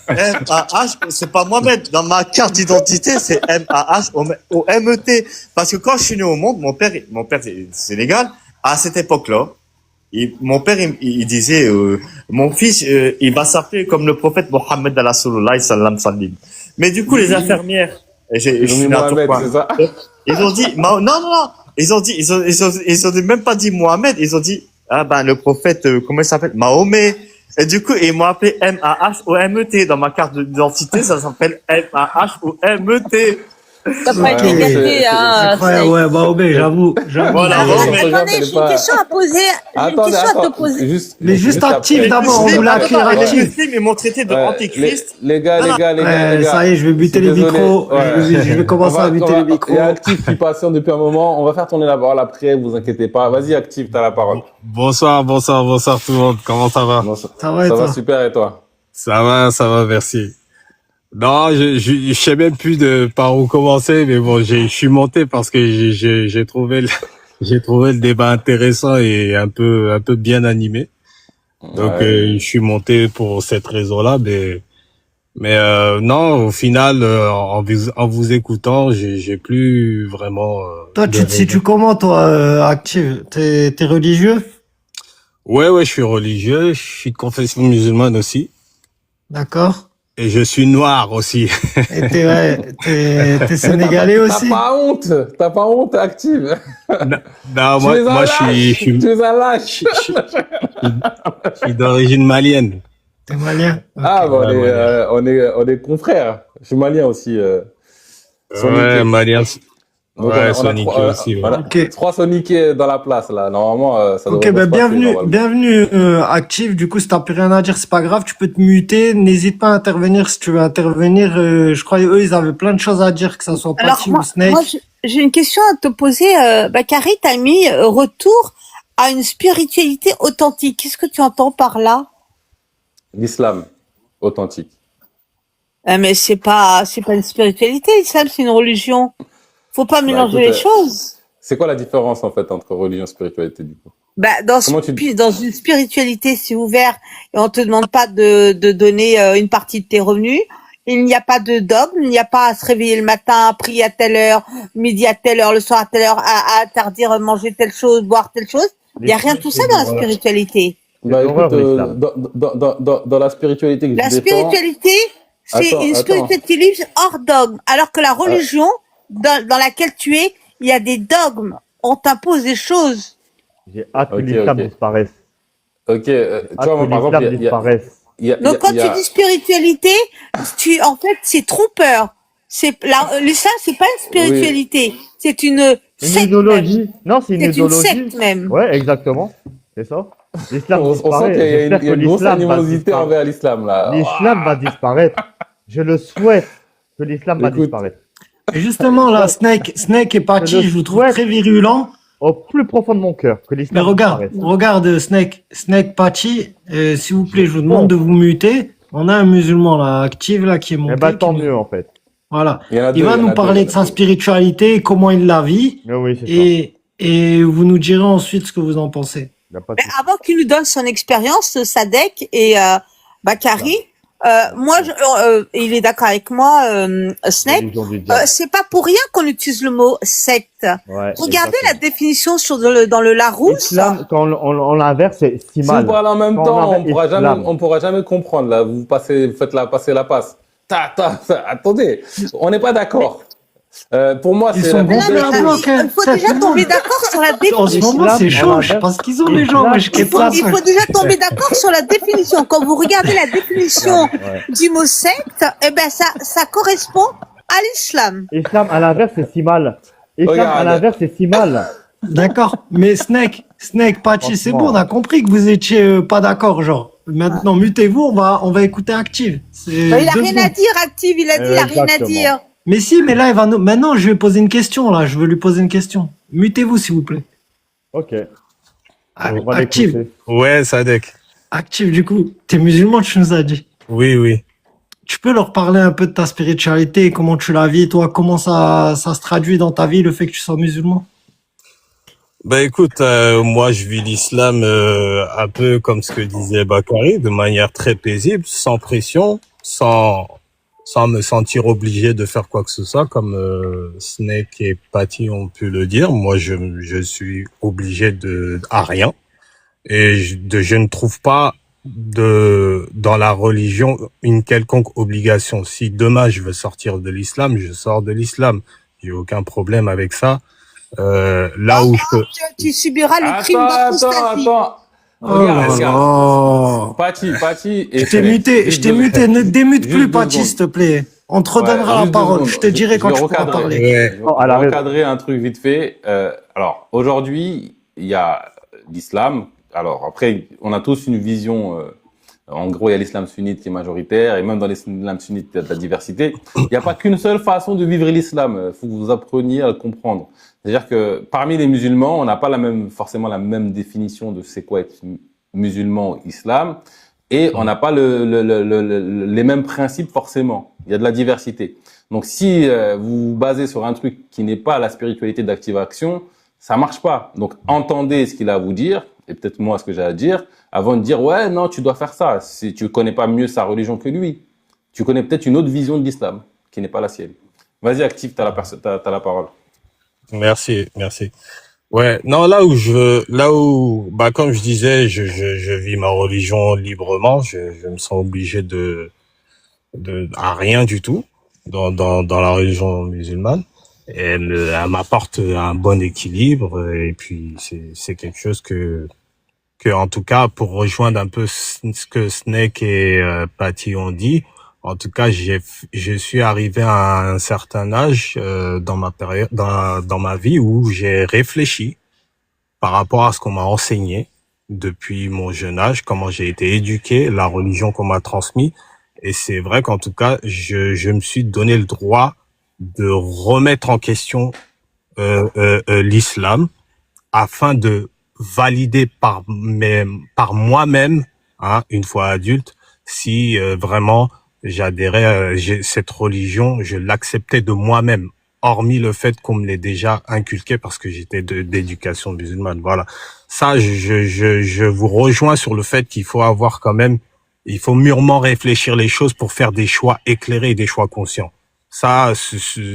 M-A-H, c'est pas Mohamed. Dans ma carte d'identité, c'est M-A-H-O-M-E-T. Parce que quand je suis né au monde, mon père c'est Sénégal, à cette époque-là, mon père, il disait, mon fils, il va s'appeler comme le prophète Mohammed al-Rasulullah sallam sallim. Mais du coup, les infirmières, je Ils ont suis mis né à Mohamed, Tourcoing. c'est ça? Ils ont dit, non. Ils ont même pas dit Mohamed. Ils ont dit, ah ben, le prophète, comment il s'appelle? Mahomet. Et du coup, ils m'ont appelé M-A-H-O-M-E-T. Dans ma carte d'identité, ça s'appelle M-A-H-O-M-E-T. T'as pas été Ouais, gâté, c'est hein. Incroyable, ouais, Mahomet, j'avoue. Voilà, Ouais, mais- ouais. Attendez, j'ai une question à poser. J'ai une Attendez, question à te attends. poser. Mais juste Active après. d'abord, on voulait accueillir Les Active. muslims, ils m'ont traité de Ouais, antéchrist. les gars. Ça y est, je vais buter Je les suis désolé. micros. Ouais. Je vais commencer à buter les micros. Il y a Active qui patiente depuis un moment. On va faire tourner la parole après, vous inquiétez pas. Vas-y, Active, t'as la parole. Bonsoir tout le monde. Comment ça va? Non, Ça va et ça va toi? super, et toi? Ça va, merci. Non, je sais même plus par où commencer, mais bon, je suis monté parce que j'ai trouvé le débat intéressant et un peu bien animé. Donc, Ouais. je suis monté pour cette raison-là, mais non, au final, en vous écoutant, j'ai plus vraiment. Toi, de tu te raison. situes comment, toi, Active? T'es religieux? Ouais, je suis religieux, je suis de confession musulmane aussi, D'accord. et je suis noir aussi. Et t'es sénégalais aussi? T'as pas honte, Active. Non, Tu es un moi, lâche. je suis Tu es un lâche. je suis d'origine malienne. T'es malien? Ah, bon, Ouais, on est confrères. Je suis malien aussi. Sonic. Ouais, malien. Donc, Ouais, on a Sonic aussi. Ouais. Voilà. Ok. 3 Sonic dans la place, là. Normalement, ça Ok, devrait ben pas se passer, bienvenue Active. Du coup, si t'as plus rien à dire, c'est pas grave, tu peux te muter. N'hésite pas à intervenir si tu veux intervenir. Je crois eux, ils avaient plein de choses à dire, que ça soit Alors, Pachi moi, ou Snake. moi, j'ai une question à te poser. Bakary, t'as mis retour à une spiritualité authentique. Qu'est-ce que tu entends par là? L'islam authentique. Mais c'est pas une spiritualité, l'islam, c'est une religion. Faut pas Bah mélanger écoute, les choses. c'est quoi la différence en fait entre religion et spiritualité du coup? Comment tu... Dans une spiritualité, c'est ouvert et on te demande pas de donner une partie de tes revenus. Il n'y a pas de dogme, il n'y a pas à se réveiller le matin, à prier à telle heure, midi à telle heure, le soir à telle heure, à interdire manger telle chose, boire telle chose. Il n'y a rien de tout ça dans la spiritualité. Bah l'horreur, écoute, l'islam. dans la spiritualité que La je défends... spiritualité, c'est une spiritualité qui livre hors dogme, alors que la religion dans laquelle tu es, il y a des dogmes. On t'impose des choses. J'ai hâte que Ok, l'islam ok. disparaisse. Ok, tu Hâte vois, moi, que par exemple, l'islam disparaisse. Donc quand tu dis spiritualité, en fait, c'est trompeur. L'islam, c'est pas une spiritualité, c'est une Une secte même. idéologie. Non, c'est une C'est une idéologie. secte même. Ouais, exactement. C'est ça. L'islam on sent disparaît. qu'il y a J'espère il y a que une grosse l'islam va animosité disparaître. envers l'islam là. L'islam va disparaître. Je le souhaite que l'islam va Écoute. disparaître. Et justement, là, Snake et Patchy, le je vous trouve souhaite. très virulents. Au plus profond de mon cœur, que Mais l'islam disparaisse. regarde, Snake, Patchy, s'il vous plaît, je vous demande de vous muter. On a un musulman là, actif là, qui est monté. Eh ben, tant qui- mieux, en fait. Voilà. Il y en a Il deux, va il y en nous a parler deux. de sa spiritualité, comment il la vit, Mais oui, c'est ça. et vous nous direz ensuite ce que vous en pensez. Il y a pas de Mais souci. avant qu'il nous donne son expérience, Sadek et Bakary, moi, il est d'accord avec moi, Snake. Religion du diable. C'est pas pour rien qu'on utilise le mot secte. Ouais, Regardez la exactement. définition dans le Larousse. L'islam, quand on l'inverse, c'est si Si mal. vous parlez en même Quand temps, on inverse islam. on pourra jamais comprendre là. Vous faites passer la passe. Attendez, on n'est pas d'accord. Pour moi, Ils c'est sont la bons, Non, mais un bloc, hein. il faut déjà tomber d'accord sur la En ce définition. moment, c'est Islam, chaud, on je sais inverse. pas ce qu'ils ont les gens, mais je Islam, sais pas. Il faut déjà tomber d'accord sur la définition. Quand vous regardez la définition Ouais. du mot secte, eh ben ça correspond à l'islam. Islam, à l'inverse, c'est si mal. Islam, Regarde. à l'inverse, c'est si mal. D'accord, mais Snake, Patchy, c'est Franchement. bon, on a compris que vous étiez pas d'accord, genre. Maintenant, mutez-vous, on va écouter Active. Il a rien à secondes. dire, Active. Il a dit, il a rien à Exactement. dire. Mais si, mais là, il va nous... Maintenant, je vais poser une question, là. Je veux lui poser une question. Mutez-vous, s'il vous plaît. Ok. Ah, On va Active, l'écouter. Ouais, Sadek. Active, du coup, t'es musulman, tu nous as dit. Oui, oui. Tu peux leur parler un peu de ta spiritualité, comment tu la vis, toi, comment ça se traduit dans ta vie, le fait que tu sois musulman? Bah écoute, moi je vis l'islam un peu comme ce que disait Bakary, de manière très paisible, sans pression, sans me sentir obligé de faire quoi que ce soit, comme Snake et Patty ont pu le dire. Moi, je suis obligé à rien, et je ne trouve pas dans la religion une quelconque obligation. Si demain je veux sortir de l'islam, je sors de l'islam. J'ai aucun problème avec ça. Là où je peux... Tu subiras le crime d'apostasie. Attends. Oh là là. Patchy. Je t'ai muté, ne démute plus, Patchy, s'il te plaît. On te redonnera la parole. Je te dirai quand tu pourras parler. Ouais. Oh, elle a Je vais raison. recadrer un truc vite fait. Alors, aujourd'hui, il y a l'islam. Alors, après, on a tous une vision. En gros, il y a l'islam sunnite qui est majoritaire. Et même dans l'islam sunnite, il y a de la diversité. Il n'y a pas qu'une seule façon de vivre l'islam. Il faut que vous appreniez à le comprendre. C'est-à-dire que parmi les musulmans, on n'a pas forcément la même définition de c'est quoi être musulman ou islam. Et on n'a pas les mêmes principes forcément. Il y a de la diversité. Donc si vous vous basez sur un truc qui n'est pas la spiritualité d'Active Action, ça marche pas. Donc entendez ce qu'il a à vous dire, et peut-être moi ce que j'ai à dire, avant de dire ouais non tu dois faire ça. Si tu connais pas mieux sa religion que lui, tu connais peut-être une autre vision de l'islam qui n'est pas la sienne. Vas-y Active, t'as la parole. Merci. Ouais, non, bah, comme je disais, je vis ma religion librement, je me sens obligé à rien du tout dans la religion musulmane. Et elle m'apporte un bon équilibre, et puis c'est quelque chose que en tout cas, pour rejoindre un peu ce que Snake et Patty ont dit, en tout cas, je suis arrivé à un certain âge dans ma période, dans ma vie, où j'ai réfléchi par rapport à ce qu'on m'a enseigné depuis mon jeune âge, comment j'ai été éduqué, la religion qu'on m'a transmise. Et c'est vrai qu'en tout cas, je me suis donné le droit de remettre en question l'islam afin de valider par moi-même, hein, une fois adulte, si vraiment j'adhérais cette religion, je l'acceptais de moi-même, hormis le fait qu'on me l'ait déjà inculqué parce que j'étais d'éducation musulmane. Voilà. Ça, je vous rejoins sur le fait qu'il faut avoir quand même, il faut mûrement réfléchir les choses pour faire des choix éclairés et des choix conscients. Ça,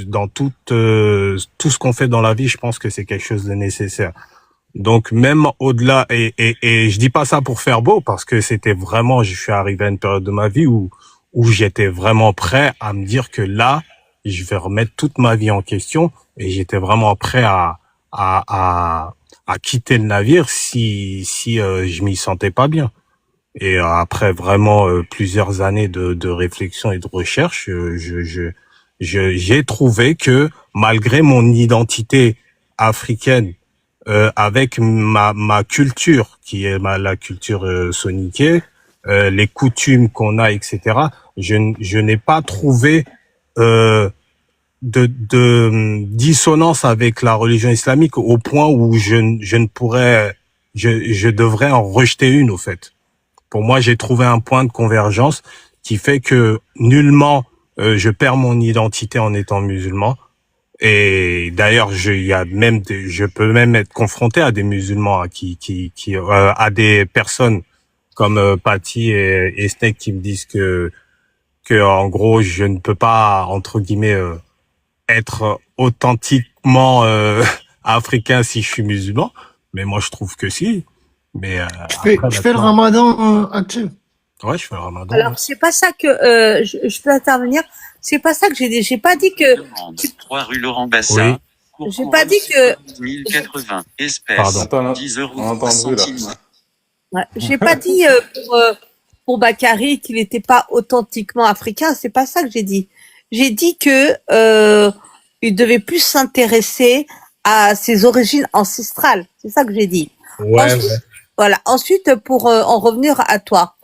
dans tout ce qu'on fait dans la vie, je pense que c'est quelque chose de nécessaire. Donc même au-delà, et je dis pas ça pour faire beau, parce que c'était vraiment, je suis arrivé à une période de ma vie où j'étais vraiment prêt à me dire que là, je vais remettre toute ma vie en question, et j'étais vraiment prêt à quitter le navire si je m'y sentais pas bien. Et après vraiment plusieurs années de réflexion et de recherche, j'ai trouvé que malgré mon identité africaine, avec ma culture qui est la culture soniquée, les coutumes qu'on a, etc. Je n'ai pas trouvé de dissonance avec la religion islamique au point où je ne pourrais, je devrais en rejeter une, au fait. Pour moi, j'ai trouvé un point de convergence qui fait que nullement je perds mon identité en étant musulman. Et d'ailleurs, je peux même être confronté à des musulmans, hein, à des personnes comme Patty et Snake qui me disent que en gros, je ne peux pas, entre guillemets, être authentiquement africain si je suis musulman. Mais moi, je trouve que si. Mais Je fais le ramadan actuel. ouais, je fais le ramadan. Alors, c'est pas ça que je peux intervenir. C'est pas ça que j'ai dit. J'ai pas dit que. 3 rue Laurent Bassin. Oui. J'ai pas dit que. 1080 espèces. Pardon. Attends, 10 euros. on entend le bruit, là. centimes. Ouais, j'ai pas dit pour Bakary qu'il n'était pas authentiquement africain. C'est pas ça que j'ai dit. J'ai dit que il devait plus s'intéresser à ses origines ancestrales. C'est ça que j'ai dit. Ouais, Ensuite, ouais. voilà. Ensuite, pour en revenir à toi,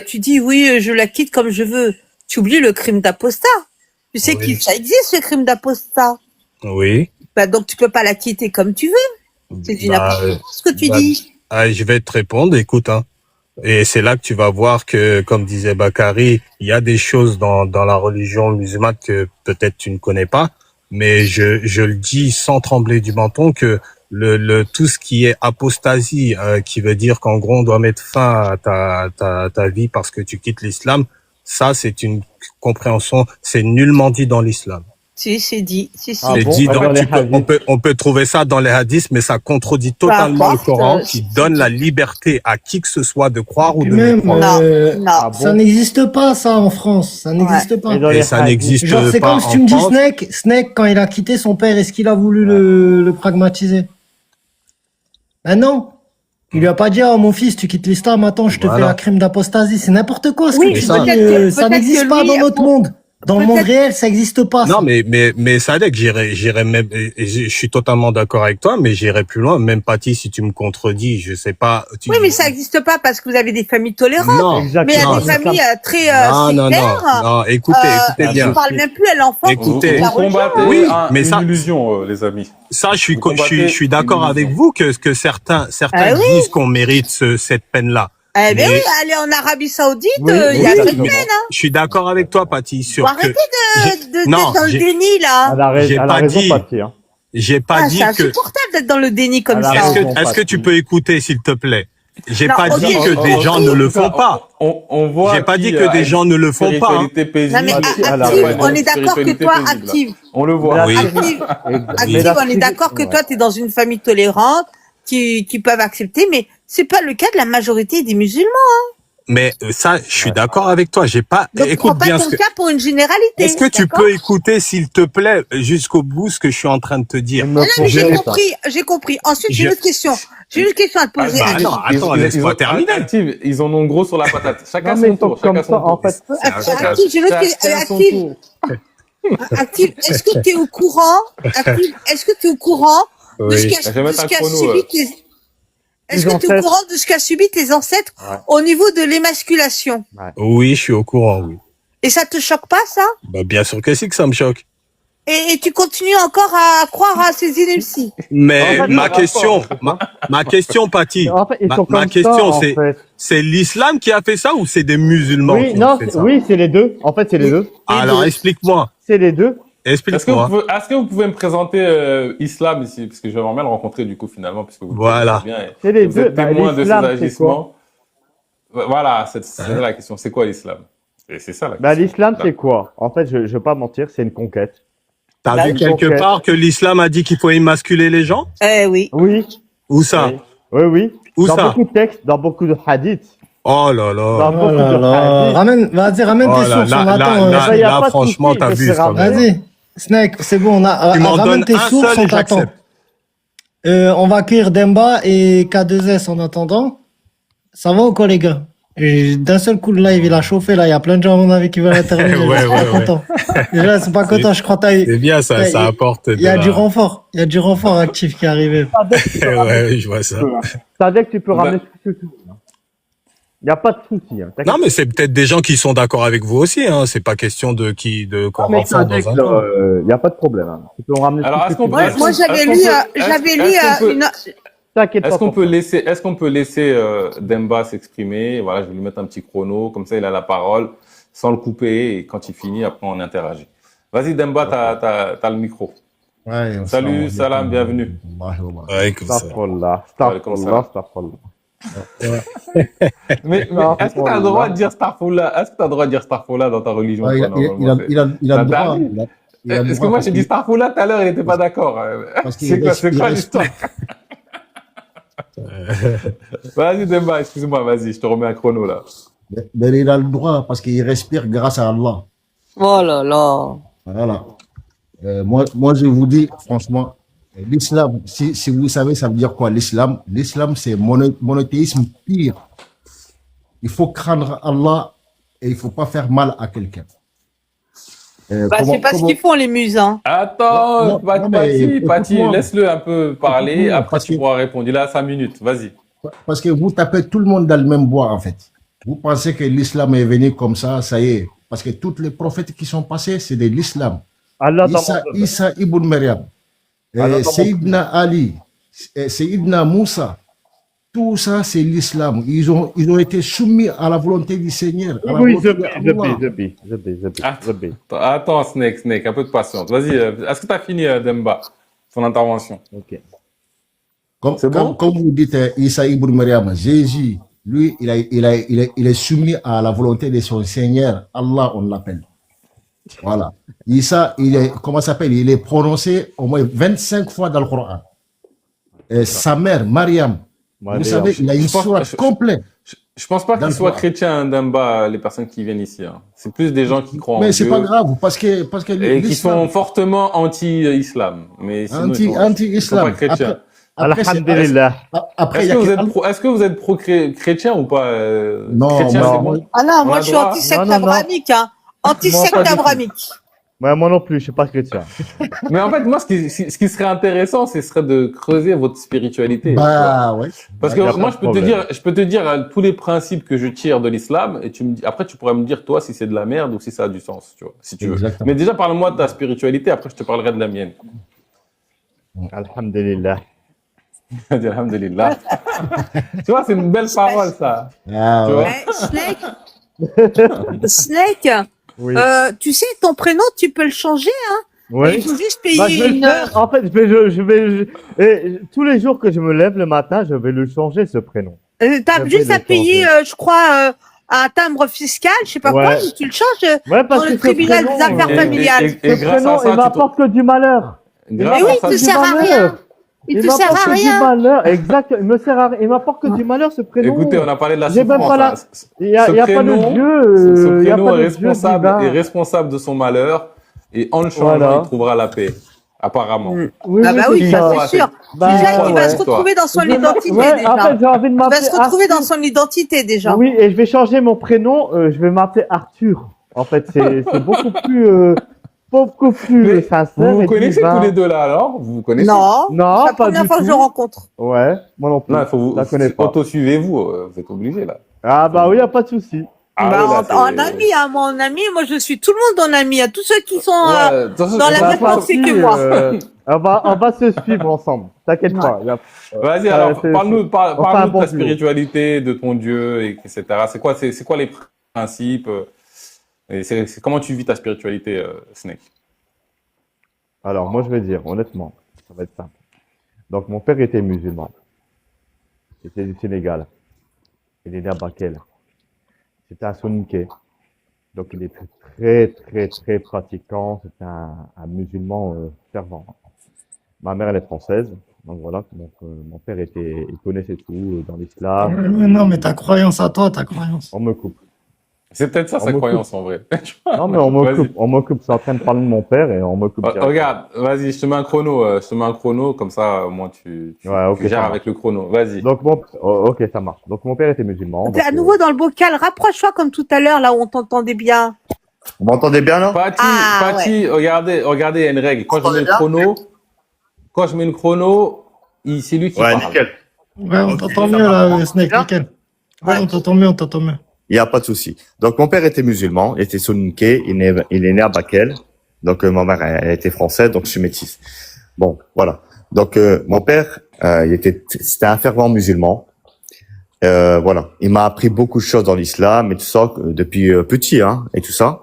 tu dis oui, je la quitte comme je veux. Tu oublies le crime d'apostat. Tu sais Oui. que ça existe, le crime d'apostat. Oui. Bah, donc tu peux pas la quitter comme tu veux. C'est du Bah, n'importe quoi ce que tu bah, dis. je vais te répondre, écoute, hein. Et c'est là que tu vas voir que, comme disait Bakary, il y a des choses dans la religion musulmane que peut-être tu ne connais pas, mais je le dis sans trembler du menton que tout ce qui est apostasie, qui veut dire qu'en gros on doit mettre fin à ta vie parce que tu quittes l'islam, ça c'est une compréhension, c'est nullement dit dans l'islam. Si, c'est dit. Si, si. Ah C'est bon? dit Ah, dans les on peut trouver ça dans les hadiths, mais ça contredit totalement le importe, Coran, qui si, donne si. la liberté à qui que ce soit de croire ou Et de ne même, croire. Non, non. Ah ça bon? n'existe pas, ça, en France. Ça n'existe pas. Et dans Et les ça hadiths, n'existe Genre, c'est pas comme si en tu me dis France. Snake, quand il a quitté son père, est-ce qu'il a voulu le pragmatiser? Ben non. Il lui a pas dit, oh mon fils, tu quittes l'islam, attends, je te Voilà. fais un crime d'apostasie. C'est n'importe quoi ce Oui, que tu ça- dis. peut-être Ça que n'existe pas lui, dans notre monde. Dans le monde peut-être- réel, ça n'existe pas. Non, ça. mais Sadek, j'irais même, et je suis totalement d'accord avec toi, mais j'irais plus loin. Même Patty, si tu me contredis, je sais pas. Oui, mais ça n'existe pas parce que vous avez des familles tolérantes. Non, Mais il y a Exactement. non, des c'est familles ça. très non, sévères. non, écoutez Ils bien. ne parlent même plus à l'enfant qui Écoutez, fait la Vous religion. combattez Oui, mais une ça- illusion, les amis. Ça, je Vous combattez suis d'accord une avec illusion. vous que certains Ah oui. disent qu'on mérite cette peine-là. Eh bien Mais- oui, allez en Arabie Saoudite, Oui, il y a oui, cette mais- peine. Je suis d'accord avec toi, Patty, Faut sur que arrêter Non, d'être dans le j'ai- déni, là. J'ai Elle a pas raison, dit- Patty, hein. j'ai pas Ah, dit c'est que. insupportable d'être dans le déni comme Elle a ça. raison. Est-ce que tu peux écouter, s'il te plaît? J'ai Non, pas ok, dit j'ai que des compris. gens ne le font Ça, pas. On voit. J'ai pas qui dit que a des une gens ne le font pas, hein. spiritualité paisible. Non, mais Patty, elle a Active, raison. on est d'accord que Spiritualité toi, paisible, là. Active, On le voit. Oui. Active, Exact. Active, Mais la on est d'accord que ouais. toi, tu es dans une famille tolérante, qui peuvent accepter, mais c'est pas le cas de la majorité des musulmans. Mais ça, je suis d'accord avec toi. J'ai pas. Donc, Écoute prends pas bien ton ce que. cas pour une généralité. Est-ce que tu d'accord peux écouter, s'il te plaît, jusqu'au bout ce que je suis en train de te dire? Elle me Non, mais faut j'ai ça. compris, j'ai compris. Ensuite, j'ai Je- une autre question. J'ai une question à te poser. bah, Active. attends, laisse-moi terminer. Active, ils en ont gros sur la patate. Chacun Non, mais son tour. comme Chacun ça, son tour. en fait. Active, j'ai une autre question. Chacun son Active, tour. Active, est-ce que tu es au courant, Active, est-ce que tu es au courant de ce Oui. qu'a Je vais mettre un chrono, subi est-ce que tu es au ancêtres. courant de ce qu'a subi tes ancêtres Ouais. au niveau de l'émasculation? Oui, je suis au courant, oui. Et ça te choque pas, ça? Bah, bien sûr que si que ça me choque. et tu continues encore à croire à ces inepties. Mais En fait, ma question, ma question, Patty, En fait, ils sont ma comme question, ça, en c'est, fait. c'est l'islam qui a fait ça ou c'est des musulmans Oui, qui ont non, fait ça? oui, c'est les deux. En fait, c'est les deux. Alors, explique-moi. C'est les deux. Est-ce que Explique-moi. est-ce que vous pouvez me présenter Islam ici, parce que j'aimerais bien le rencontrer du coup finalement, puisque vous le Voilà. connaissez bien. Et C'est les vous deux. êtes Bah, témoin de ces l'islam, c'est agissements. Voilà, c'est ça la question. C'est quoi l'islam? Et c'est ça la Bah, question. l'islam, c'est quoi? En fait, je vais pas mentir, c'est une conquête. T'as Bah vu oui. quelque Ok. part que l'islam a dit qu'il faut émasculer les gens? Eh oui. Oui, Où ça? oui, oui. Où Dans ça? beaucoup de textes, dans beaucoup de hadiths. Oh là là. Dans Oh beaucoup là de là. hadiths. Vas-y, ramène Oh tes là, sources, on là, attend. là, bah, y a là, pas de franchement, souci, je t'abuses vais quand même. Vas-y, Snake, c'est bon, Tu m'en ramène donnes tes un sources, seul on et t'attend. j'accepte. On va accueillir Demba et K2S en attendant. Ça va ou quoi, les gars? D'un seul coup, le live, il a chauffé, là. Il y a plein de gens, à mon avis, qui veulent intervenir. Ouais, Je suis ouais, pas ouais. content. Déjà, ils sont pas contents. Je crois que t'as eu. C'est bien ça, ça apporte Il y a de du la... renfort. Il y a du renfort actif qui est arrivé. Ouais, je vois ça. Sadek, tu peux Bah- ramener ce que tu veux. Il n'y a pas de souci. Hein. Non, mais c'est peut-être des gens qui sont d'accord avec vous aussi, hein. C'est pas question de qu'on Mais renforce Sadek, dans un camp. il n'y a pas de problème. Hein. Tu peux en ramener Alors, ce est-ce que tu qu'on veux. peut- Moi, j'avais lu, T'inquiète Est-ce pas. qu'on peut laisser Demba s'exprimer? Voilà, je vais lui mettre un petit chrono, comme ça il a la parole, sans le couper, et quand il finit, après on interagit. Vas-y Demba, t'as le micro. Ouais, Salut, salam, bienvenue. Ouais, comme ça. Astaghfirullah, Waalaikum salam. astaghfirullah. Mais est-ce que tu as le droit de dire Starfoula? Est-ce que tu as le droit de dire Starfoula dans ta religion? Ouais, toi, normalement, c'est- il a le droit. interdit. Il a le Parce que droit moi parce j'ai dit qu'il- Starfoula tout à l'heure, il n'était pas d'accord. parce qu'il C'est quoi, respecte- c'est quoi l'histoire? Vas-y Demba, excuse-moi, vas-y, je te remets un chrono là. Mais il a le droit parce qu'il respire grâce à Allah. Oh là là. Voilà. Moi, je vous dis, franchement, l'islam, si vous savez, ça veut dire quoi l'islam? L'islam, c'est monothéisme pire. Il faut craindre Allah et il faut pas faire mal à quelqu'un. Bah, c'est pas ce qu'ils font, les muses, hein. Attends, Non, non, mais Pati, écoute-moi. laisse-le un peu parler, Écoute-moi, après parce tu que- pourras répondre. Il a 5 minutes, vas-y. Parce que vous tapez tout le monde dans le même bois, en fait. Vous pensez que l'islam est venu comme ça y est. Parce que tous les prophètes qui sont passés, c'est de l'islam. Allah Isa ibn Maryam, Allah t'en Sayyidina Ali, Sayyidina Moussa, tout ça c'est l'islam. Ils ont été soumis à la volonté du Seigneur. à la Oui, volonté d'Allah. Attends, Snake, un peu de patience. Vas-y, est-ce que tu as fini, Demba, son intervention? Ok. C'est bon? Comme vous dites, Isa ibn Maryam, Jésus, lui, il est soumis à la volonté de son Seigneur. Allah, on l'appelle. Voilà. Isa, comment ça s'appelle? Il est prononcé au moins 25 fois dans le Coran. Et sa mère, Mariam, vous savez, il a une Je pense- sourate complète. Je pense pas qu'il Dans soit quoi? chrétien, Demba, les personnes qui viennent ici. Hein. C'est plus des gens qui croient en Mais c'est Dieu pas grave, parce que et qui l'islam, sont fortement anti-islam. Mais sinon, ils sont anti-islam. pas chrétiens. Alhamdulillah. Après, il Est-ce y a que, vous que- êtes est-ce que vous êtes pro-chrétien ou pas Non, chrétien, moi- c'est bon. Ah non, On moi, a je suis droit. anti-secte Non, non, non. abrahamique, hein. Moi, Anti-secte pas du tout. abrahamique. Moi non plus, je suis pas chrétien. Mais en fait, moi, ce qui serait intéressant, ce serait de creuser votre spiritualité. tu vois. Bah, ouais. Parce y a que pas moi, de je peux problème. te dire tous les principes que je tire de l'islam, et tu me dis, après, tu pourrais me dire, toi, si c'est de la merde ou si ça a du sens, tu vois, si tu veux. Exactement. Mais déjà, parle-moi de ta spiritualité, après, je te parlerai de la mienne. Alhamdulillah. Dis alhamdulillah. Tu vois, c'est une belle parole, ça. Ah, Tu ouais. vois? Snake, Oui. tu sais, ton prénom, tu peux le changer, hein. Il Oui. faut juste Bah, je payer vais le une faire. En fait, tous les jours que je me lève le matin, je vais le changer, ce prénom. T'as je juste vais à le payer, changer. je crois, un timbre fiscal, je sais pas Ouais. quoi, et tu le changes Ouais, parce dans que le ce tribunal prénom, des affaires familiales. Et ce grâce à prénom, ça, il m'apporte que du malheur. grâce Mais oui, à il ça, te du sert à malheur. rien. Il te sert m'apporte à que rien. du malheur. Exact. Il me sert à rien. Il m'apporte que du malheur, ce prénom. Écoutez, on a parlé de la J'ai même souffrance. pas la- hein. Il y a, Ce il y a pas de prénom- Dieu. Ce il y a prénom pas est de Dieu responsable, divin. de son malheur, et en le changeant, Voilà. il trouvera la paix. Apparemment. Oui, Ah bah oui, c'est ça ça. c'est sûr. Bah, Déjà, il va ouais. se retrouver dans son Je vais- identité ouais, déjà. En fait, j'ai envie de Il va m'appeler se retrouver dans Arthur. son identité déjà. Oui, et je vais changer mon prénom. Je vais m'appeler Arthur. En fait, c'est beaucoup plus Mais sincère. Vous vous et connaissez divin. tous les deux là alors? Vous vous connaissez? Non, Non, c'est la pas première du fois que je le tout. rencontre. Ouais, moi non plus. Non, il faut vous Je la connais pas. auto-suivez-vous, vous êtes obligé là. Ah bah oui, y a pas de souci. Ah Bah, oui, là, en ami, hein, mon ami, moi je suis tout le monde en ami, à tous ceux qui sont Ouais, de toute façon, dans la on même va- pensée que moi. On va se suivre ensemble. T'inquiète Ouais. pas. Vas-y, alors, parle-nous on fait un parle-nous de bon ta duo. spiritualité, de ton Dieu, etc. C'est quoi les principes et comment tu vis ta spiritualité, Snake? Alors, moi, je vais dire, honnêtement, ça va être simple. Donc, mon père était musulman. Il était du Sénégal. Il est né à Bakel. C'était un soninké. Donc, il était très pratiquant. C'était un musulman fervent. Ma mère, elle est française. Donc, voilà. Donc, mon père il connaissait tout dans l'islam. Non, mais ta croyance à toi, ta croyance. On me coupe. C'est peut-être ça On sa me croyance en vrai. Non, mais on me Vas-y. coupe. On me coupe. C'est en train de parler de mon père et on me coupe direct. Regarde, vas-y, je te mets un chrono, comme ça, au moins Ouais, ok, tu ça gères marche. avec le chrono. Vas-y. Donc, ok, ça marche. Donc, mon père était musulman. T'es Donc, à nouveau dans le bocal, rapproche-toi comme tout à l'heure, là où on t'entendait bien. Vous m'entendez bien là? Pati, regardez, il y a une règle. Quand je mets le chrono, c'est lui qui Ouais, parle. nickel. Ouais, on Ok, t'entend ça mieux, marche. là, Snake, Bien. nickel. Ouais, Ouais. on t'entend mieux, on t'entend mieux. Il n'y a pas de souci. Donc, mon père était musulman, il était soninké, il est né à Bakel. Donc, ma mère, elle était française, donc je suis métisse. Bon, voilà. Donc, mon père, c'était un fervent musulman. Voilà. Il m'a appris beaucoup de choses dans l'islam et tout ça, depuis petit, hein, et tout ça.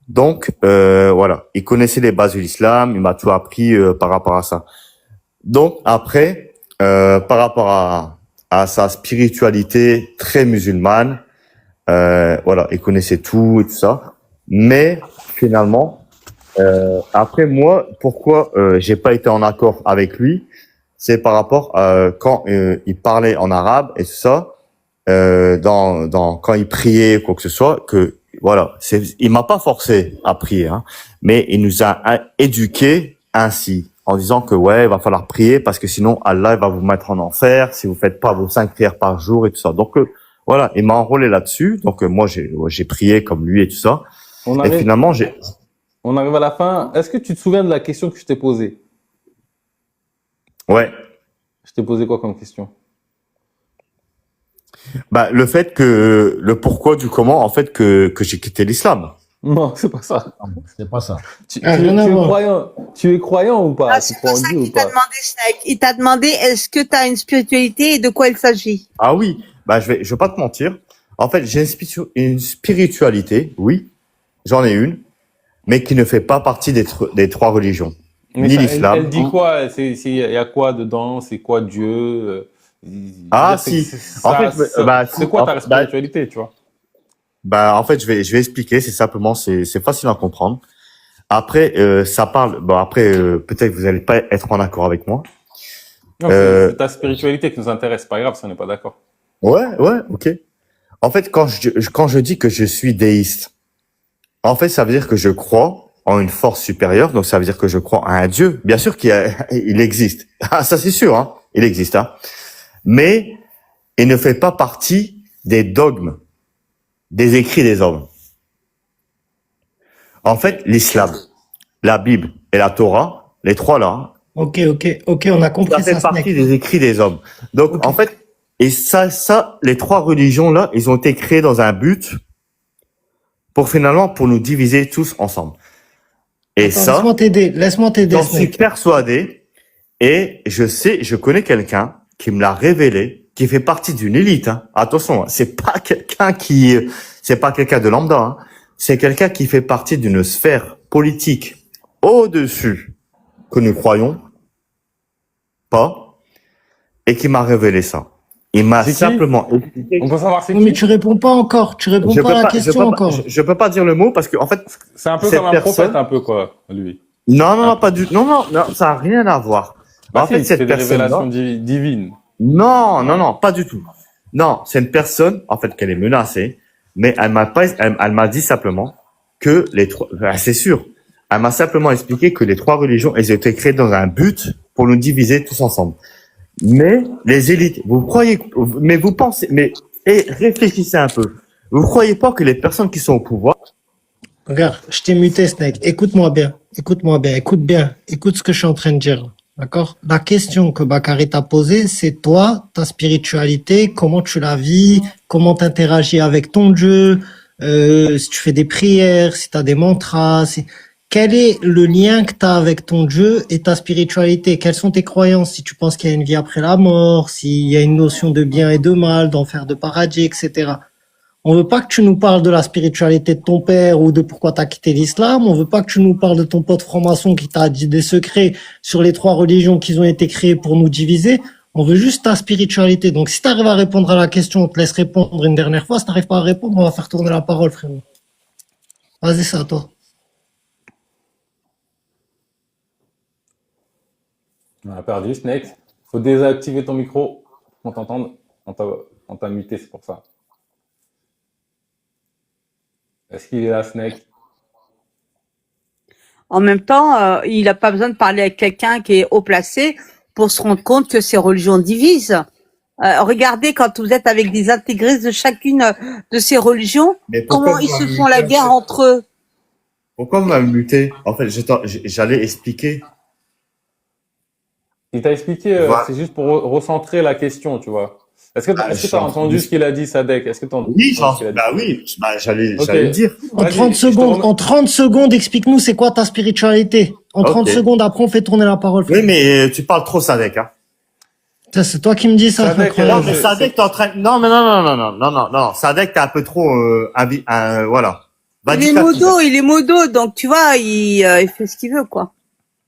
Donc, voilà. Il connaissait les bases de l'islam, il m'a tout appris par rapport à ça. Donc, après, par rapport à sa spiritualité très musulmane, voilà, il connaissait tout et tout ça. Mais finalement, après moi, pourquoi j'ai pas été en accord avec lui, c'est par rapport à quand il parlait en arabe et tout ça, quand il priait quoi que ce soit, que voilà, il m'a pas forcé à prier, hein, mais il nous a éduqués ainsi, en disant que ouais, il va falloir prier parce que sinon Allah il va vous mettre en enfer si vous faites pas vos 5 prières par jour et tout ça. Donc voilà, il m'a enrôlé là-dessus. Donc moi j'ai prié comme lui et tout ça. On Et arrive, finalement on arrive à la fin. Est-ce que tu te souviens de la question que je t'ai posée? ouais, Je t'ai posé quoi comme question? bah le fait que le pourquoi du comment en fait que j'ai quitté l'islam. Non, c'est pas ça. Non, c'est pas ça. Rien à voir. Tu es croyant ou pas? Ah, Tu c'est crois pas en ça Dieu ou qu'il t'a pas? demandé, Snake. Il t'a demandé est-ce que tu as une spiritualité et de quoi il s'agit. Ah oui, bah je vais pas te mentir. En fait, j'ai une spiritualité, oui, j'en ai une, mais qui ne fait pas partie des trois religions. Mais Ni ça, l'islam. elle dit quoi? Il y a quoi dedans? C'est quoi Dieu? Ah, C'est- si. c'est- En ça- fait, ça- bah, c'est quoi ta bah, spiritualité, tu vois? Bah, en fait, je vais expliquer. C'est simplement, c'est facile à comprendre. Après, ça parle. Bon, après, peut-être que vous allez pas être en accord avec moi. Non, Euh, c'est ta spiritualité qui nous intéresse. C'est pas grave si on n'est pas d'accord. Ouais, ok. En fait, quand je dis que je suis déiste, en fait, ça veut dire que je crois en une force supérieure. Donc, ça veut dire que je crois à un Dieu. Bien sûr il existe. Ah, ça c'est sûr, hein. Il existe, hein. Mais il ne fait pas partie des dogmes, des écrits des hommes. En fait, l'islam, la Bible et la Torah, les trois là, Ok, on a compris ça fait ça, partie Snake. des écrits des hommes. Donc, Ok. en fait, et ça, les trois religions là, ils ont été créés dans un but pour nous diviser tous ensemble. Et Attends, ça, laisse-moi t'aider, j'en suis Snake. persuadé, et je connais quelqu'un qui me l'a révélé, qui fait partie d'une élite, hein. Attention, hein, c'est pas quelqu'un de lambda, hein. C'est quelqu'un qui fait partie d'une sphère politique au-dessus que nous croyons pas, et qui m'a révélé ça. Il m'a C'est qui simplement expliqué. On peut savoir c'est Non, mais qui? tu réponds pas encore. Tu réponds pas à la question encore. Je peux pas dire le mot parce que en fait, C'est un peu cette comme un personne- prophète, un peu, quoi, lui. non, pas du, non, ça a rien à voir. Bah En si, fait, il cette fait des révélations personne-là, divines. non, pas du tout. Non, c'est une personne, en fait, qu'elle est menacée, mais elle m'a dit simplement que les trois, c'est sûr. Elle m'a simplement expliqué que les trois religions, elles ont été créées dans un but pour nous diviser tous ensemble. Mais les élites, vous pensez, réfléchissez un peu. Vous croyez pas que les personnes qui sont au pouvoir, Regarde, je t'ai muté, Snake. Écoute-moi bien. Écoute bien. Écoute ce que je suis en train de dire. D'accord? La question que Bakary t'a posée, c'est toi, ta spiritualité, comment tu la vis, comment t'interagis avec ton Dieu, si tu fais des prières, si tu as des mantras, quel est le lien que tu as avec ton Dieu et ta spiritualité? Quelles sont tes croyances? Si tu penses qu'il y a une vie après la mort, s'il y a une notion de bien et de mal, d'enfer, de paradis, etc. On veut pas que tu nous parles de la spiritualité de ton père ou de pourquoi tu as quitté l'islam. On veut pas que tu nous parles de ton pote franc-maçon qui t'a dit des secrets sur les 3 religions qui ont été créées pour nous diviser. On veut juste ta spiritualité. Donc, si tu arrives à répondre à la question, on te laisse répondre une dernière fois. Si tu n'arrives pas à répondre, on va faire tourner la parole, frérot. Vas-y, c'est à toi. On a perdu, Snake. Faut désactiver ton micro. On t'entend. On t'a muté, c'est pour ça. Est-ce qu'il est là, Snake? En même temps, il n'a pas besoin de parler avec quelqu'un qui est haut placé pour se rendre compte que ces religions divisent. Regardez quand vous êtes avec des intégristes de chacune de ces religions, Mais pourquoi comment ils vous se m'avez font la muté, guerre entre eux. Pourquoi vous m'avez muté? En fait, j'allais expliquer. Il t'a expliqué, Voilà. c'est juste pour recentrer la question, tu vois. Est-ce que Ah, est-ce que je t'as suis en train de- entendu ce qu'il a dit, Sadek? Est-ce que t'as Oui, entendu ce qu'il a dit? j'allais Ok. le dire. En Vas-y, 30 je te secondes, remets- en 30 secondes, explique-nous c'est quoi ta spiritualité. En 30 Ok. secondes, après, on fait tourner la parole. Oui, mais tu parles trop, Sadek, hein. Ça, c'est toi qui me dis ça, c'est Sadek, incroyable. Non, mais c'est- Sadek, t'es en train, non, Sadek, t'es un peu trop, voilà. Va Il dire est ta modo, il est modo, donc tu vois, il fait ce qu'il veut, quoi.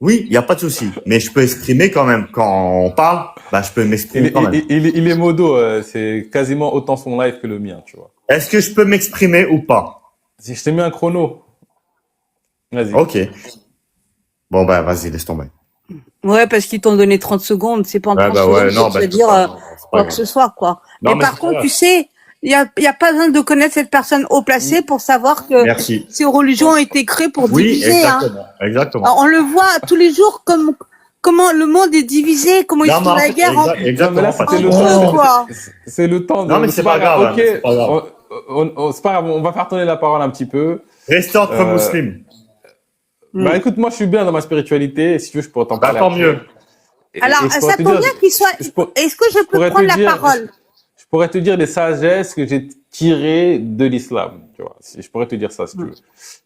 Oui, il y a pas de souci. Mais je peux exprimer quand même. Quand on parle, bah, je peux il, m'exprimer quand même. il est modo, c'est quasiment autant son live que le mien, tu vois. Est-ce que je peux m'exprimer ou pas? Si je t'ai mis un chrono, vas-y. Ok. Bon, bah, vas-y, laisse tomber. Ouais, parce qu'ils t'ont donné 30 secondes, c'est pas en 30 Ouais, bah, secondes ouais, que non, tu bah, vas c'est dire pas grave, c'est pas quoi grave. que ce soit, quoi. Non, mais mais par c'est pas contre, grave. tu sais, il y a pas besoin de connaître cette personne haut placée pour savoir que Merci. ces religions ont été créées pour Oui, diviser, hein. exactement. On le voit tous les jours comment le monde est divisé, comment ils se Non, mais font en la fait, guerre Non, mais exactement. là, c'était le entre Oh. eux, temps. quoi. C'est le temps. Non, mais c'est pas grave, Ok, c'est pas grave. c'est pas grave. On va faire tourner la parole un petit peu. Restez entre musulmans. Bah, écoute, moi, je suis bien dans ma spiritualité. Et si tu veux, je pourrais t'en Bah, parler. tant après. mieux. Alors, Et je pourrais ça te tombe dire- bien qu'il soit. je pour- Est-ce que je peux pourrais te prendre la dire- parole? Je pourrais te dire les sagesses que j'ai tirées de l'islam, tu vois. Je pourrais te dire ça, si tu veux.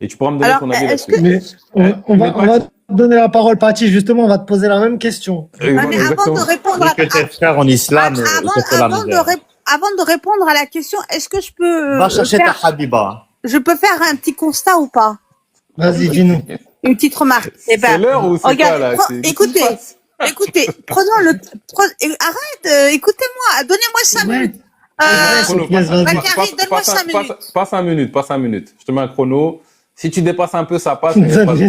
Et tu pourras me donner Alors, ton avis est-ce là-dessus. Mais on mais va te donner la parole, Paty. Justement, on va te poser la même question. Ah, mais avant Exactement. de répondre Dis que tes frères en islam, ils te font la misère. avant de répondre à la question, est-ce que je peux Va chercher ta Habiba. je peux faire un petit constat ou pas? Vas-y, dis-nous. Une petite remarque. Eh C'est ben, l'heure ou c'est regarde, quoi, là? écoutez, arrête, écoutez-moi, donnez-moi 5 Ouais. minutes. Chrono, Bakary, donne-moi 5 minutes. Pas 5 minutes, pas 5 minutes. Je te mets un chrono. Si tu dépasses un peu, ça passe. mais pas plus.